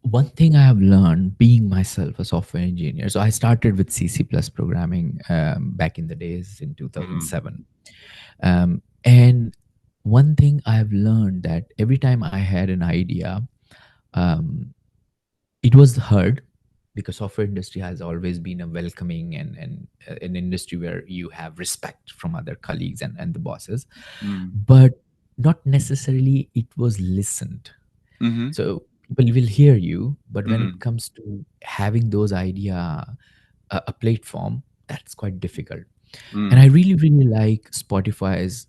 One thing I have learned being myself a software engineer. So I started with C++ programming back in the days in Mm, 2007. And one thing I have learned that every time I had an idea, um, it was heard because software industry has always been a welcoming and an industry where you have respect from other colleagues and the bosses, mm, but not necessarily it was listened. mm-hmm, So people will hear you, but when it mm, comes to having those idea a platform, that's quite difficult. And I mm, really really like Spotify's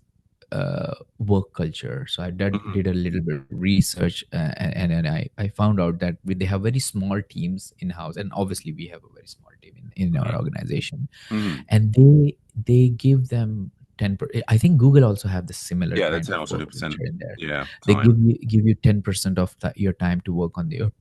work culture. So I mm, did a little bit of research, and I found out that they have very small teams in house, and obviously we have a very small team in our mm, organization, mm. and they give them 10%. I think Google also have the similar Yeah, the kind 10 of or work 20%. culture in there. Yeah, They time. give you 10% of your time to work on your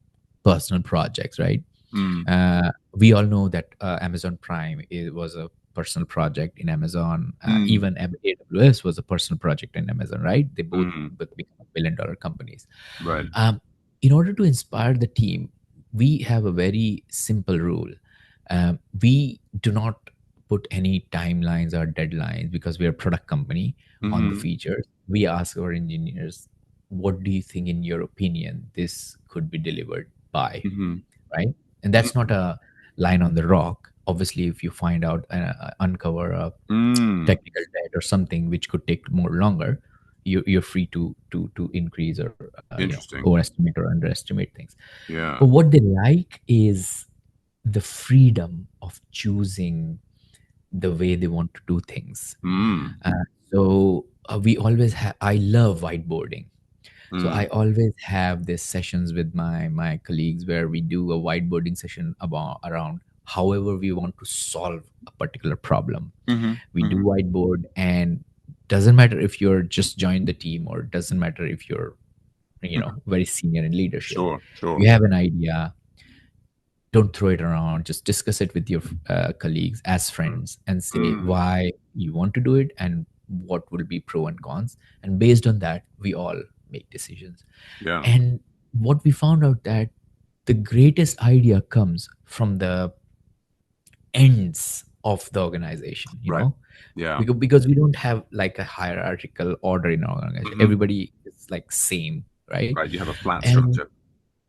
personal projects, right? Mm, We all know that Amazon Prime was a personal project in Amazon. mm, Even AWS was a personal project in Amazon, right? They mm, both become billion-dollar companies. right. Um, in order to inspire the team, we have a very simple rule. We do not put any timelines or deadlines because we are a product company on the Mm-hmm, features. We ask our engineers, what do you think, in your opinion, this could be delivered by? mm-hmm, Right? And that's not mm, a line on the rock. Obviously, if you find out, uncover a mm. technical debt or something which could take more longer, you're free to increase or Interesting. overestimate or underestimate things. Yeah. But what they like is the freedom of choosing the way they want to do things. Mm, We always have. I love whiteboarding. So I mm, always have these sessions with my colleagues where we do a whiteboarding session about around however we want to solve a particular problem. mm-hmm, We do mm-hmm, whiteboard, and doesn't matter if you're just joined the team or doesn't matter if you're mm-hmm. very senior in leadership. Sure, sure. You have an idea, don't throw it around, just discuss it with your colleagues as Mm, friends and say mm, why you want to do it and what will be pro and cons, and based on that we all make decisions. yeah, And what we found out that the greatest idea comes from the ends of the organization, right. Yeah. because we don't have like a hierarchical order in our organization. Mm-hmm. Everybody is like same, right? Right. You have a flat And structure.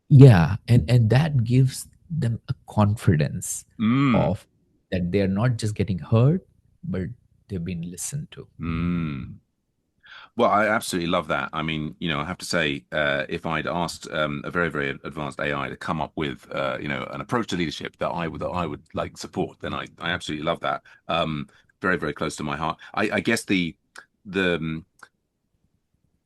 yeah, and that gives them a confidence Mm, of that they're not just getting heard, but they've been listened to. mm. Well, I absolutely love that. I mean, I have to say, if I'd asked a very, very advanced AI to come up with, an approach to leadership that I would like support, then I absolutely love that. Very, very close to my heart. I guess the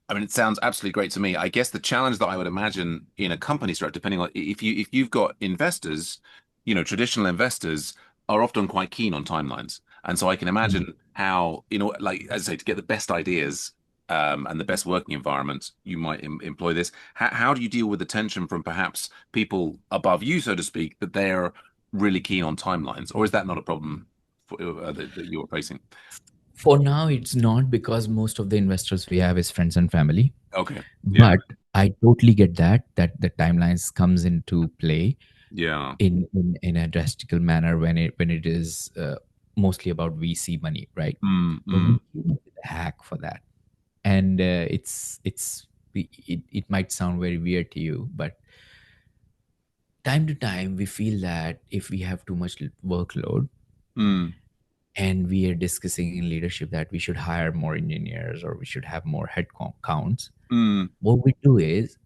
I mean, it sounds absolutely great to me. I guess the challenge that I would imagine in a company structure, depending on if you've got investors, traditional investors are often quite keen on timelines, and so I can Mm, imagine how, like, as I say, to get the best ideas. and the best working environment, you might employ this. How do you deal with the tension from perhaps people above you, so to speak, that they're really keen on timelines, or is that not a problem that you're facing? For now, it's not, because most of the investors we have is friends and family. Okay. Yeah. But I totally get that the timelines comes into play Yeah. in a drastical manner when it is mostly about VC money, right? Mm, But we mm, came up with a hack for that, and it might sound very weird to you, but time to time we feel that if we have too much workload, mm, and we are discussing in leadership that we should hire more engineers or we should have more head counts, mm, what we do is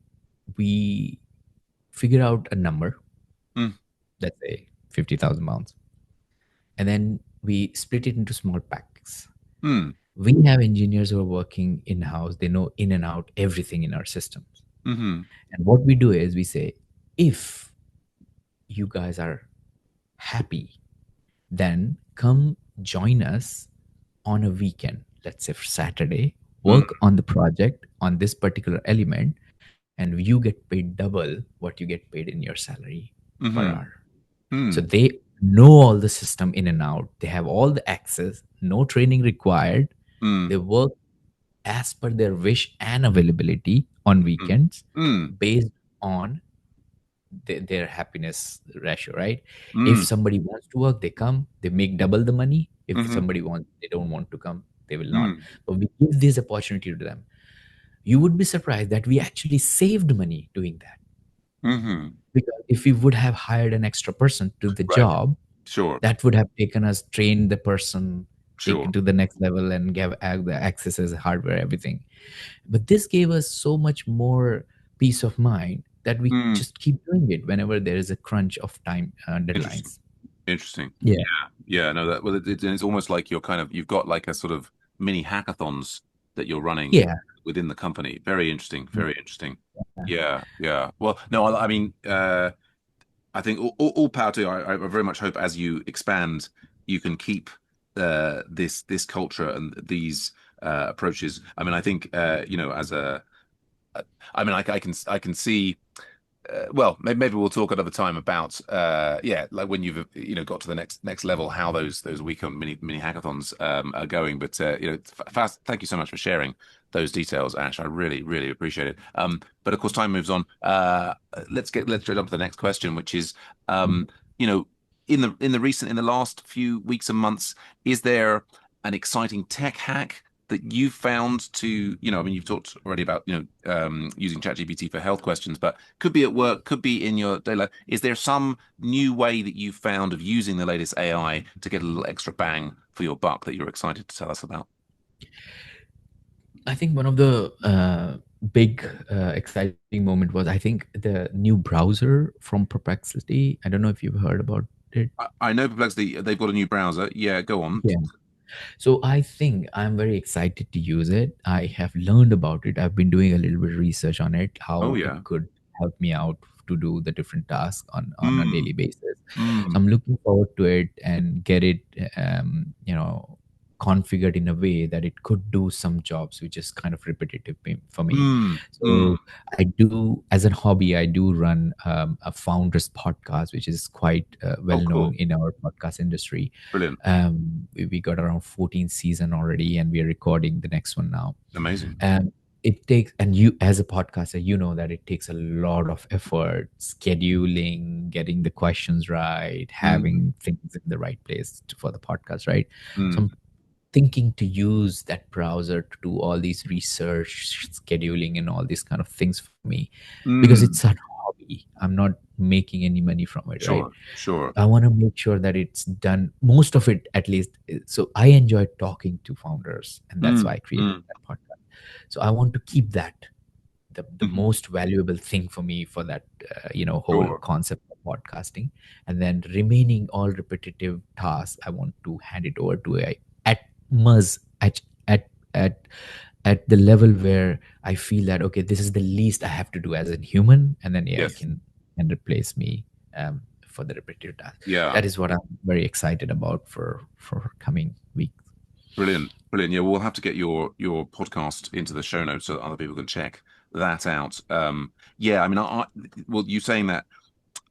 we figure out a number, mm, let's say 50,000 pounds, and then we split it into small packs. mm, We have engineers who are working in house, they know in and out everything in our systems. mm, And what we do is we say, if you guys are happy, then come join us on a weekend, let's say for Saturday, mm, work on the project on this particular element, and you get paid double what you get paid in your salary per mm, hour. So mm, they know all the system in and out. They have all the access, no training required. mm, They work as per their wish and availability on mm, weekends mm, based on their happiness ratio, right? If mm, somebody wants to work, they come, they make double the money. If mm, somebody wants, they don't want to come, they will not. mm, But we give this opportunity to them. You would be surprised that we actually saved money doing that. mm. Because if we would have hired an extra person to the Right. job, Sure. that would have taken us, train the person, take Sure. it to the next level, and give the accesses, hardware, everything. But this gave us so much more peace of mind that we Mm. just keep doing it whenever there is a crunch of time Interesting. deadlines. Interesting. Yeah. Yeah. Yeah. No, that well, it's almost like you're kind of you've got like a sort of mini hackathons that you're running Yeah. within the company. Very interesting. Yeah. Very interesting. Yeah. Yeah. Well, no, I mean, I think all power to you. I very much hope as you expand, you can keep this culture and these approaches. I mean, I think as I mean, I can see well, maybe we'll talk another time about yeah, like when you've got to the next level, how those weekend mini hackathons are going. But it's fast. Thank you so much for sharing those details, Ash. I really appreciate it. But of course, time moves on. Let's straight on to the next question, which is Mhm. you know in the last few weeks and months, is there an exciting tech hack that you've found to, I mean, you've talked already about, using ChatGPT for health questions, but could be at work, could be in your daily life. Is there some new way that you've found of using the latest AI to get a little extra bang for your buck that you're excited to tell us about? I think one of the big exciting moment was, I think, the new browser from Perplexity. I don't know if you've heard about it. I know Perplexity, they've got a new browser. Yeah, go on. Yeah. So I think I'm very excited to use it. I have learned about it. I've been doing a little bit of research on it, Oh, how it yeah. could help me out to do the different tasks on a Mm, daily basis. So mm, I'm looking forward to it and get it, configured in a way that it could do some jobs which is kind of repetitive for me. mm, mm. So I do, as a hobby, I do run a founders podcast, which is quite well Oh, known cool. in our podcast industry. Brilliant. We got around 14 season already, and we are recording the next one now. Amazing. And it takes, and you as a podcaster, you know that it takes a lot of effort, scheduling, getting the questions right, Mm, having things in the right place for the podcast, right? So mm, I'm thinking to use that browser to do all these research, scheduling, and all these kind of things for me, because mm. it's a hobby. I'm not making any money from it, right? Sure, sure. I want to make sure that it's done, most of it at least. So I enjoy talking to founders, and that's Mm, why I created mm, that podcast. So I want to keep that the mhm. most valuable thing for me for that whole Sure. concept of podcasting, and then remaining all repetitive tasks, I want to hand it over to AI at must at at at the level where I feel that, okay, this is the least I have to do as a human, and then AI Yes. can replace me for the repetitive task. Yeah. That is what I'm very excited about for coming weeks. Brilliant. Brilliant. Yeah, we'll have to get your podcast into the show notes so that other people can check that out. Yeah, I mean, well, you saying that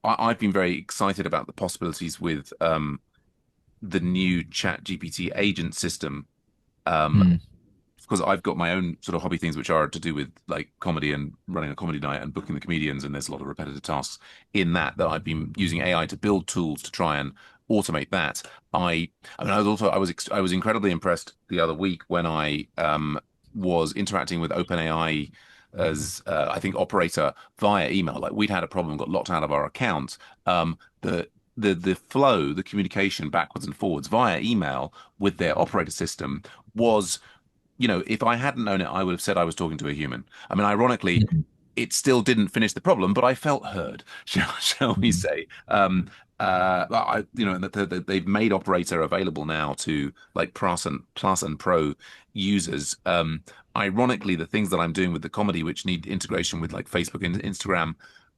I've been very excited about the possibilities with the new Chat GPT agent system. Um, Hmm. because I've got my own sort of hobby things which are to do with like comedy and running a comedy night and booking the comedians, and there's a lot of repetitive tasks in that I've been using AI to build tools to try and automate that. I mean, I was incredibly impressed the other week when I was interacting with OpenAI as I think operator via email. Like we'd had a problem, got locked out of our account. The flow, the communication backwards and forwards via email with their operator system was, if I hadn't known it, I would have said I was talking to a human. I mean, ironically, Mhm. it still didn't finish the problem, but I felt heard, shall we Mhm. say? That they've made Operator available now to like Plus and Pro users. Ironically, the things that I'm doing with the comedy, which need integration with like Facebook and Instagram,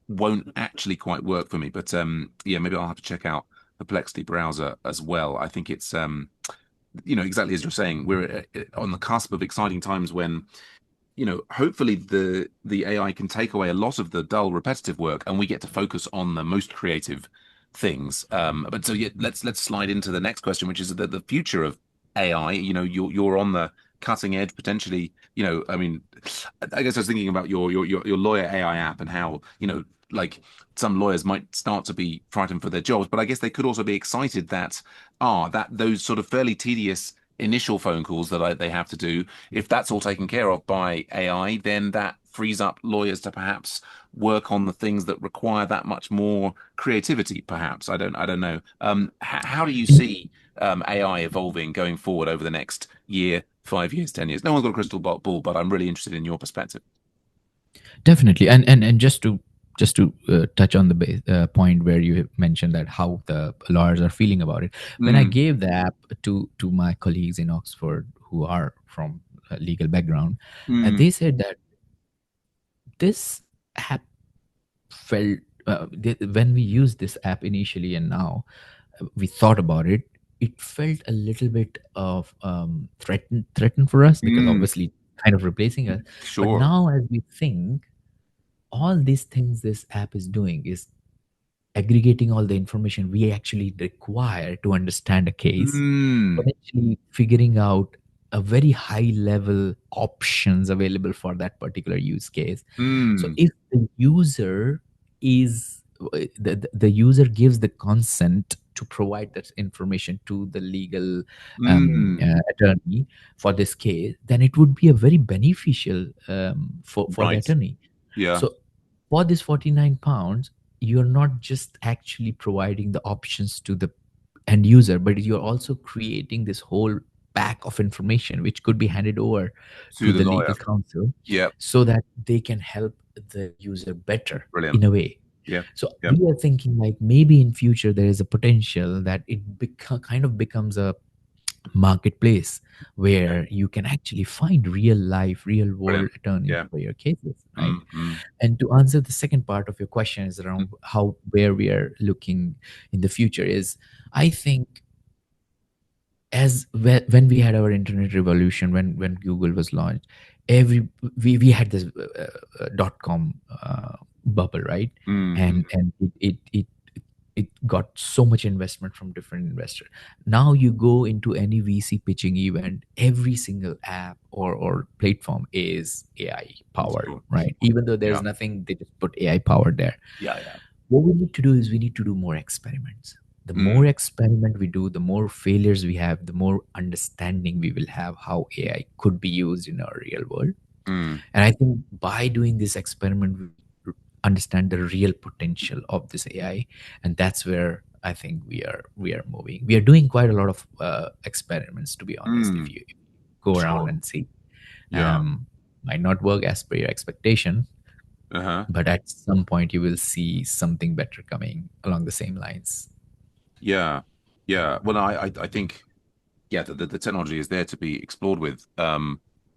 won't actually quite work for me. But yeah, maybe I'll have to check out Perplexity browser as well. I think it's exactly as you're saying, we're on the cusp of exciting times when, hopefully the AI can take away a lot of the dull, repetitive work, and we get to focus on the most creative things. But so yeah, let's slide into the next question, which is the future of AI. You're on the cutting edge potentially. I mean, I guess I was thinking about your lawyer AI app and how, like some lawyers might start to be frightened for their jobs, but I guess they could also be excited that those sort of fairly tedious initial phone calls that they have to do, if that's all taken care of by AI, then that frees up lawyers to perhaps work on the things that require that much more creativity. Perhaps I don't know. How do you see AI evolving going forward over the next year, 5 years, 10 years? No one's got a crystal ball, but I'm really interested in your perspective. Definitely, and just to touch on the point where you mentioned that how the lawyers are feeling about it. When I Mm, gave the app to my colleagues in Oxford who are from a legal background, and mm, they said that this app felt when we used this app initially and now we thought about it, it felt a little bit of threatened for us because mm, obviously kind of replacing us. But sure. now as we think, all these things this app is doing is aggregating all the information we actually require to understand a case, Mm, potentially figuring out a very high level options available for that particular use case. So mm, if the user is the user gives the consent to provide that information to the legal mm. attorney for this case, then it would be a very beneficial for the Right. attorney. Yeah. So for this 49 pounds, you're not just actually providing the options to the end user, but you're also creating this whole pack of information which could be handed over To to the the lawyer. legal counsel Yeah. so that they can help the user better Brilliant. in a way. Yeah. So Yeah. we are thinking like maybe in future there is a potential that it kind of becomes a marketplace Yeah. where you can actually find real life real world Brilliant. attorneys Yeah. for your cases, right? Mm, mm, And to answer the second part of your question is mm, around how where we are looking in the future is, I think as when we had our internet revolution, when Google was launched, every we had this dot-com bubble, right? mm, And it got so much investment from different investors. Now you go into any VC pitching event, every single app or platform is AI powered, sure. right? Even though there's Yeah. nothing, they just put AI powered there. Yeah. Yeah. What we need to do is we need to do more experiments. The Mm, more experiment we do, the more failures we have, the more understanding we will have how AI could be used in our real world. mm, And I think by doing this experiment, we understand the real potential of this AI, and that's where I think we are moving. We are doing quite a lot of experiments, to be honest. If mm, you go around sure. and see, Yeah. might not work as per your expectation, Uh-huh. but at some point you will see something better coming along the same lines. Yeah. Yeah. Well, I think, yeah, the technology is there to be explored with.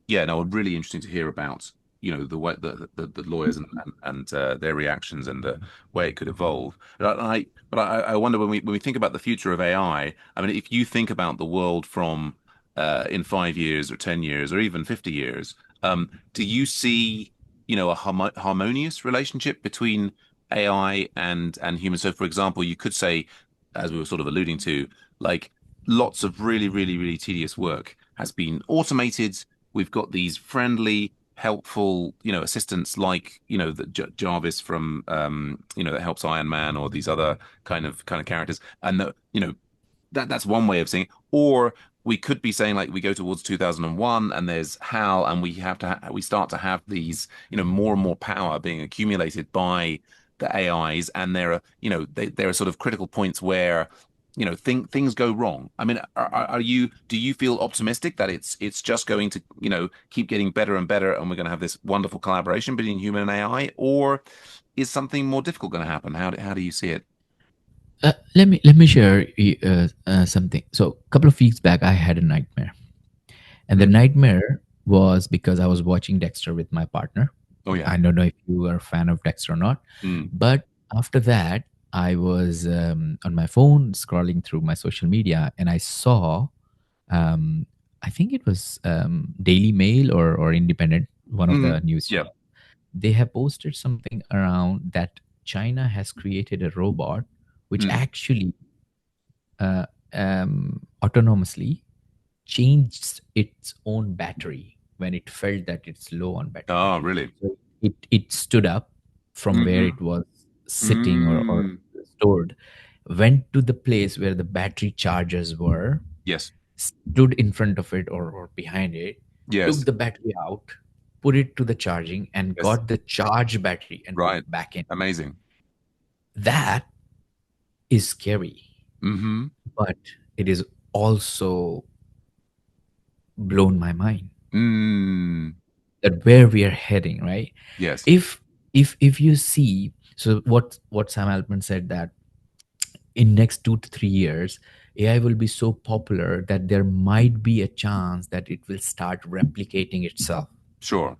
Yeah, no, really interesting to hear about, the way the lawyers and their reactions and the way it could evolve. But I wonder when we think about the future of AI. I mean, if you think about the world from in 5 years or 10 years or even 50 years, do you see, a harmonious relationship between AI and humans? So, for example, you could say, as we were sort of alluding to, like lots of really, really, really tedious work has been automated. We've got these friendly, helpful, assistants like, the Jarvis from, that helps Iron Man or these other kind of characters, and that's one way of saying it. Or we could be saying like we go towards 2001 and there's HAL and we have to we start to have these, more and more power being accumulated by the AIs, and there are, there are sort of critical points where, things go wrong. I mean, do you feel optimistic that it's just going to, keep getting better and better and we're going to have this wonderful collaboration between human and AI, or is something more difficult going to happen? How do you see it? Let me share something. So a couple of weeks back, I had a nightmare, and the Mm. nightmare was because I was watching Dexter with my partner. Oh yeah. I don't know if you are a fan of Dexter or not, Mm. but after that, I was on my phone scrolling through my social media, and I saw, um, I think it was Daily Mail or Independent, one of Hmm. the news Yeah. channels. They have posted something around that China has created a robot which Mm. actually uh, autonomously changed its own battery when it felt that it's low on battery. Oh, really? So it stood up from where Mm-hmm. it was sitting or Mm. stored, went to the place where the battery chargers were, Yes. stood in front of it or behind it, took Yes. the battery out, put it to the charging, and Yes. got the charged battery and put Right. it back in. Amazing. That is scary, Mm-hmm. but it is also blown my mind Mm. that where we are heading, right? Yes. If you see, so what Sam Altman said, that in next 2 to 3 years, AI will be so popular that there might be a chance that it will start replicating itself Sure.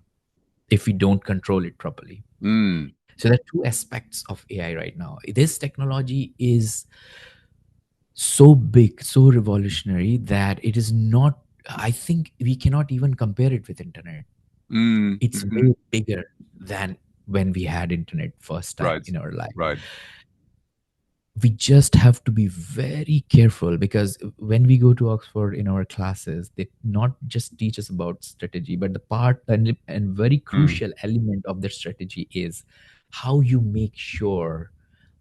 if we don't control it properly. Mm. So there are two aspects of AI right now. This technology is so big, so revolutionary that it is not, I think we cannot even compare it with internet. Mm. It's Mm-hmm. way bigger than when we had internet first time Right. in our life. Right. We just have to be very careful, because when we go to Oxford in our classes, they not just teach us about strategy, but the part and very Mm. crucial element of the strategy is how you make sure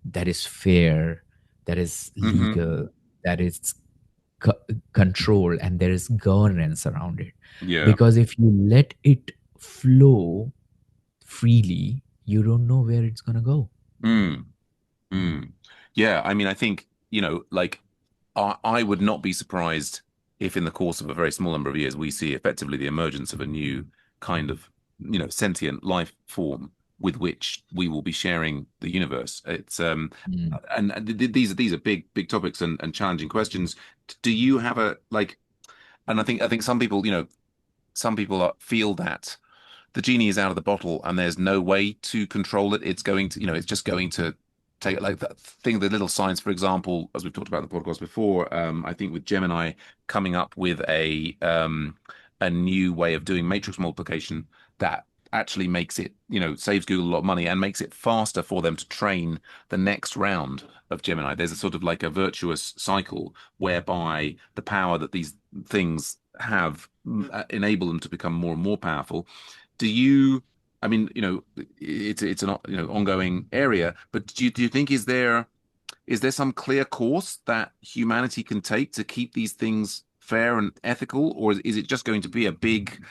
that is fair, that is Mm-hmm. legal, that is co- control, and there is governance around it. Yeah. Because if you let it flow freely, you don't know where it's going to go. Mm. Mm. Yeah. I mean, I think, like I would not be surprised if in the course of a very small number of years we see effectively the emergence of a new kind of, sentient life form with which we will be sharing the universe. It's Mm. and these are big topics and challenging questions. Do you have a like? And I think some people feel that the genie is out of the bottle and there's no way to control it. It's going to, it's just going to take like that thing, the little science, for example, as we've talked about in the podcast before. I think with Gemini coming up with a new way of doing matrix multiplication that actually makes it, saves Google a lot of money and makes it faster for them to train the next round of Gemini. There's a sort of like a virtuous cycle whereby the power that these things have enable them to become more and more powerful. Do you, I mean, it's an ongoing area, but do you think is there some clear course that humanity can take to keep these things fair and ethical, or is it just going to be a big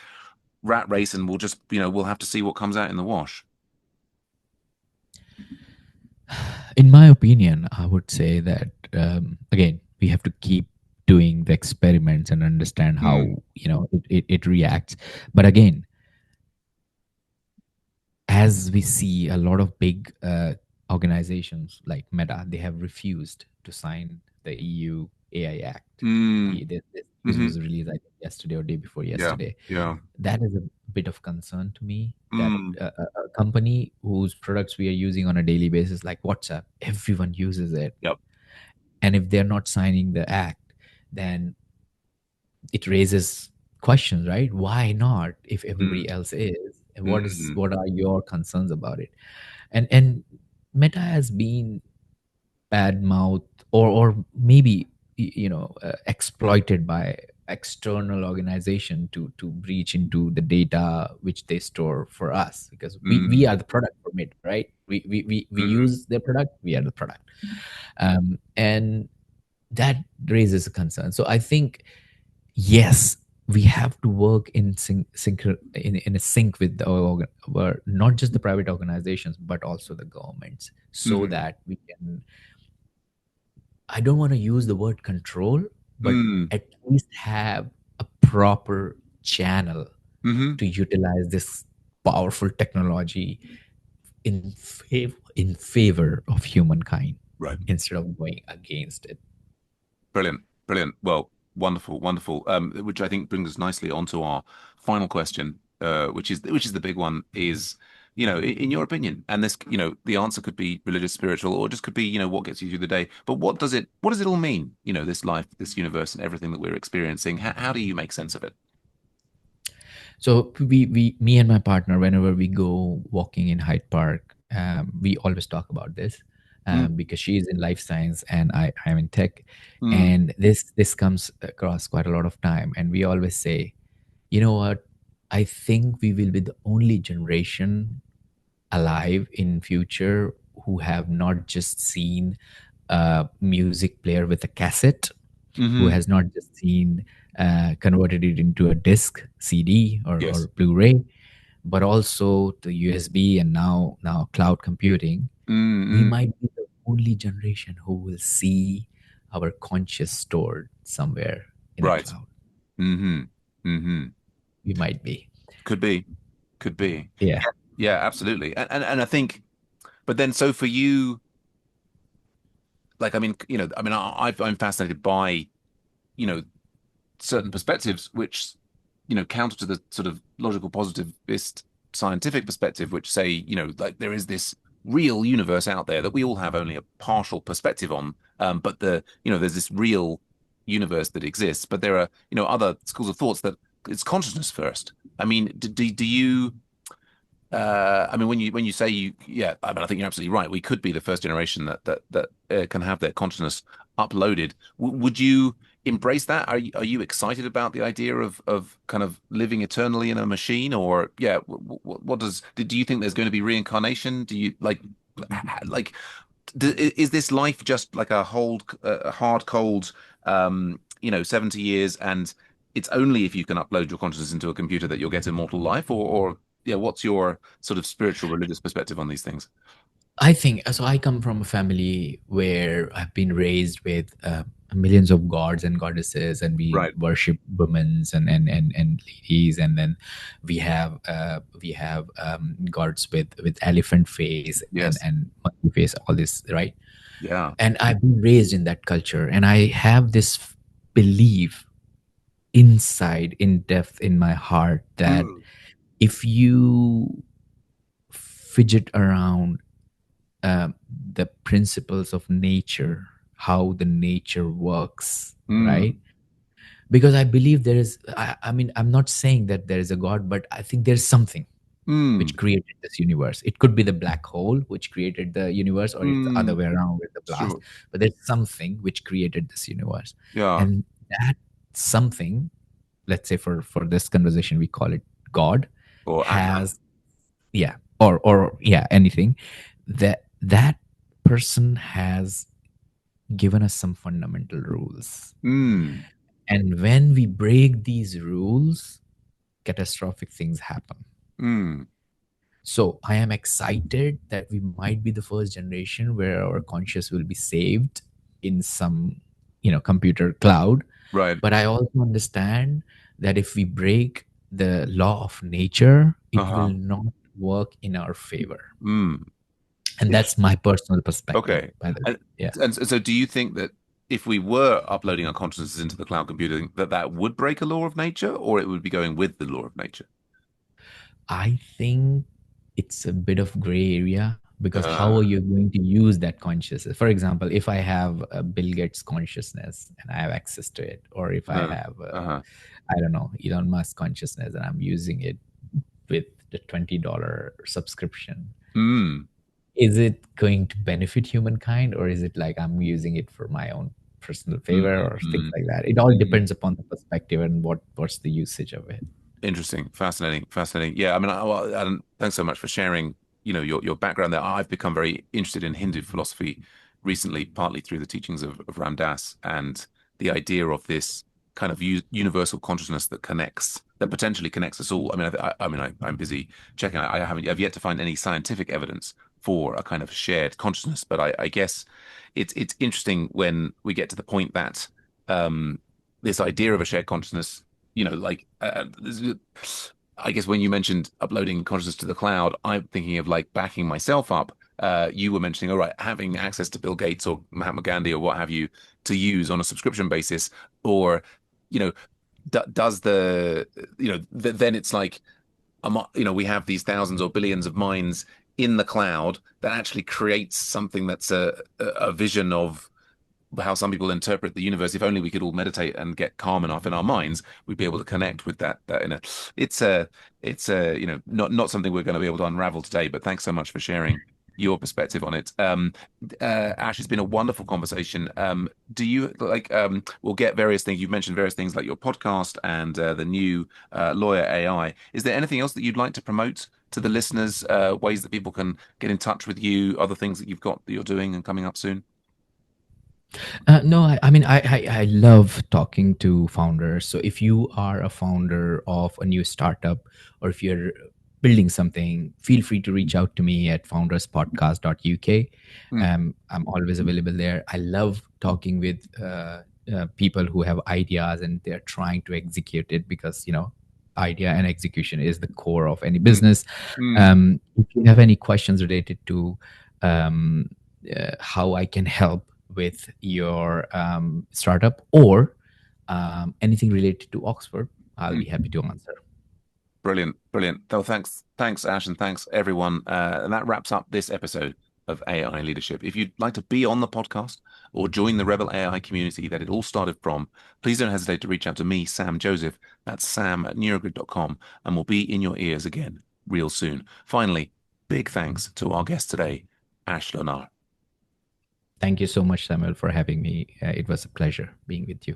rat race and we'll have to see what comes out in the wash? In my opinion, I would say that, again, we have to keep doing the experiments and understand Mm, how it reacts. But again, as we see a lot of big organizations like Meta, they have refused to sign the EU AI Act. mm, This news hmm. was released, I think, yesterday or day before Yeah, yesterday. yeah. That is a bit of concern to me, that Mm, a company whose products we are using on a daily basis, like WhatsApp, everyone uses it. yep. And if they're not signing the act, then it raises questions, right? Why not if Mm, everybody else is? And mm, what are your concerns about it? And Meta has been bad mouth, or maybe exploited by external organization to breach into the data which they store for us, because we mm, are the product for Meta, right? We mm, use their product, we are the product. And that raises a concern. So I think, yes, we have to work in in a sync with not just the private organizations but also the governments, so mm, that we can, I don't want to use the word control, but mm, at least have a proper channel mm-hmm. to utilize this powerful technology in favor of humankind Right. instead of going against it. Brilliant. Brilliant. Well, wonderful, wonderful. Which I think brings us nicely onto our final question, which is the big one, is, in your opinion, and this, the answer could be religious, spiritual, or just could be, what gets you through the day. But what does it all mean? This life, this universe, and everything that we're experiencing. How do you make sense of it? So me and my partner, whenever we go walking in Hyde Park, we always talk about this, Mm, because she is in life science and I'm in tech, mm, and this comes across quite a lot of time, and we always say, you know what, I think we will be the only generation alive in future who have not just seen a music player with a cassette, who mm-hmm. has not just seen converted it into a disc, CD, or Yes. Blu-ray, but also the USB and now cloud computing. We Mm-hmm. might be the only generation who will see our conscious stored somewhere in a Right. cloud. Mm-hmm. Mm-hmm. We might be. Could be. Could be. Yeah. Yeah, absolutely. And I think, but then so for you, like, I mean, I'm fascinated by, you know, certain perspectives which, counter to the sort of logical positivist scientific perspective, which say, like there is this real universe out there that we all have only a partial perspective on. But there's this real universe that exists, but there are, other schools of thoughts that it's consciousness first. I mean, do you I mean, when you say yeah, I mean, I think you're absolutely right. We could be the first generation that can have their consciousness uploaded. Would you embrace that? Are you excited about the idea of kind of living eternally in a machine, or yeah, what do you think there's going to be reincarnation? Do you like is this life just like a hard cold 70 years, and it's only if you can upload your consciousness into a computer that you'll get immortal life, or yeah, what's your sort of spiritual religious perspective on these things? I think so. I come from a family where I've been raised with millions of gods and goddesses, and we Right. worship women's and ladies, and then we have gods with elephant face Yes. and monkey face, all this, right? Yeah. And I've been raised in that culture, and I have this belief inside, in depth in my heart, that Mm, if you fidget around the principles of nature, how the nature works, right? mm, Because I believe there is, I mean, I'm not saying that there is a God, but I think there's something which mm, created this universe. It could be the black hole which created the universe, or it's the other mm. way around with the blast, Sure. but there's something which created this universe. Yeah. And that something, let's say for this conversation, we call it God, Or Atman. has, yeah, or yeah, anything, that person has given us some fundamental rules, Mm, and when we break these rules, catastrophic things happen. mm. So I am excited that we might be the first generation where our conscious will be saved in some computer cloud. Right. But I also understand that if we break the law of nature, it will Uh-huh. not work in our favor. Mm. And that's my personal perspective, Okay. by the way. And Yeah. and so do you think that if we were uploading our consciousnesses into the cloud computing, that would break a law of nature, or it would be going with the law of nature? I think it's a bit of gray area, because how Uh, are you going to use that consciousness? For example, if I have a Bill Gates consciousness and I have access to it, or if I uh, have uh-huh. I don't know, Elon Musk consciousness and I'm using it with the $20 subscription, Mm, is it going to benefit humankind, or is it like I'm using it for my own personal mm, favor or things mm, like that? It all mm. depends upon the perspective and what's the usage of it. Interesting, fascinating, fascinating. Yeah, I mean, well, Adam, thanks so much for sharing, your background there. I've become very interested in Hindu philosophy recently, partly through the teachings of Ram Dass and the idea of this kind of universal consciousness that potentially connects us all. I mean, I'm busy checking. I've yet to find any scientific evidence for a kind of shared consciousness, but I guess it's interesting when we get to the point that um, this idea of a shared consciousness, like I guess when you mentioned uploading consciousness to the cloud, I'm thinking of like backing myself up. You were mentioning, all right, having access to Bill Gates or Mahatma Gandhi or what have you to use on a subscription basis, or you know, does then it's like, we have these thousands or billions of minds in the cloud that actually creates something that's a vision of how some people interpret the universe. If only we could all meditate and get calm enough in our minds, we'd be able to connect with that in a it's a not something we're going to be able to unravel today, but thanks so much for sharing your perspective on it. Ash, it's been a wonderful conversation. Do you like we'll get various things, you've mentioned various things like your podcast and the new lawyer AI. Is there anything else that you'd like to promote to the listeners, ways that people can get in touch with you, other things that you've got that you're doing and coming up soon? No, I mean, I love talking to founders. So if you are a founder of a new startup, or if you're building something, feel free to reach out to me at founderspodcast.uk. Mm, I'm always available there. I love talking with people who have ideas and they're trying to execute it, because, idea and execution is the core of any mm, business. mm. If you have any questions related to um, how I can help with your startup, or anything related to Oxford, I'll be Mm. happy to answer. Brilliant, brilliant. Well, thanks, Ash, and thanks everyone. And that wraps up this episode of AI Leadership. If you'd like to be on the podcast or join the Rebel AI community that it all started from, please don't hesitate to reach out to me, Sam Joseph. That's sam@neurogrid.com, and we'll be in your ears again real soon. Finally, big thanks to our guest today, Ash Lonare. Thank you so much, Samuel, for having me. It was a pleasure being with you.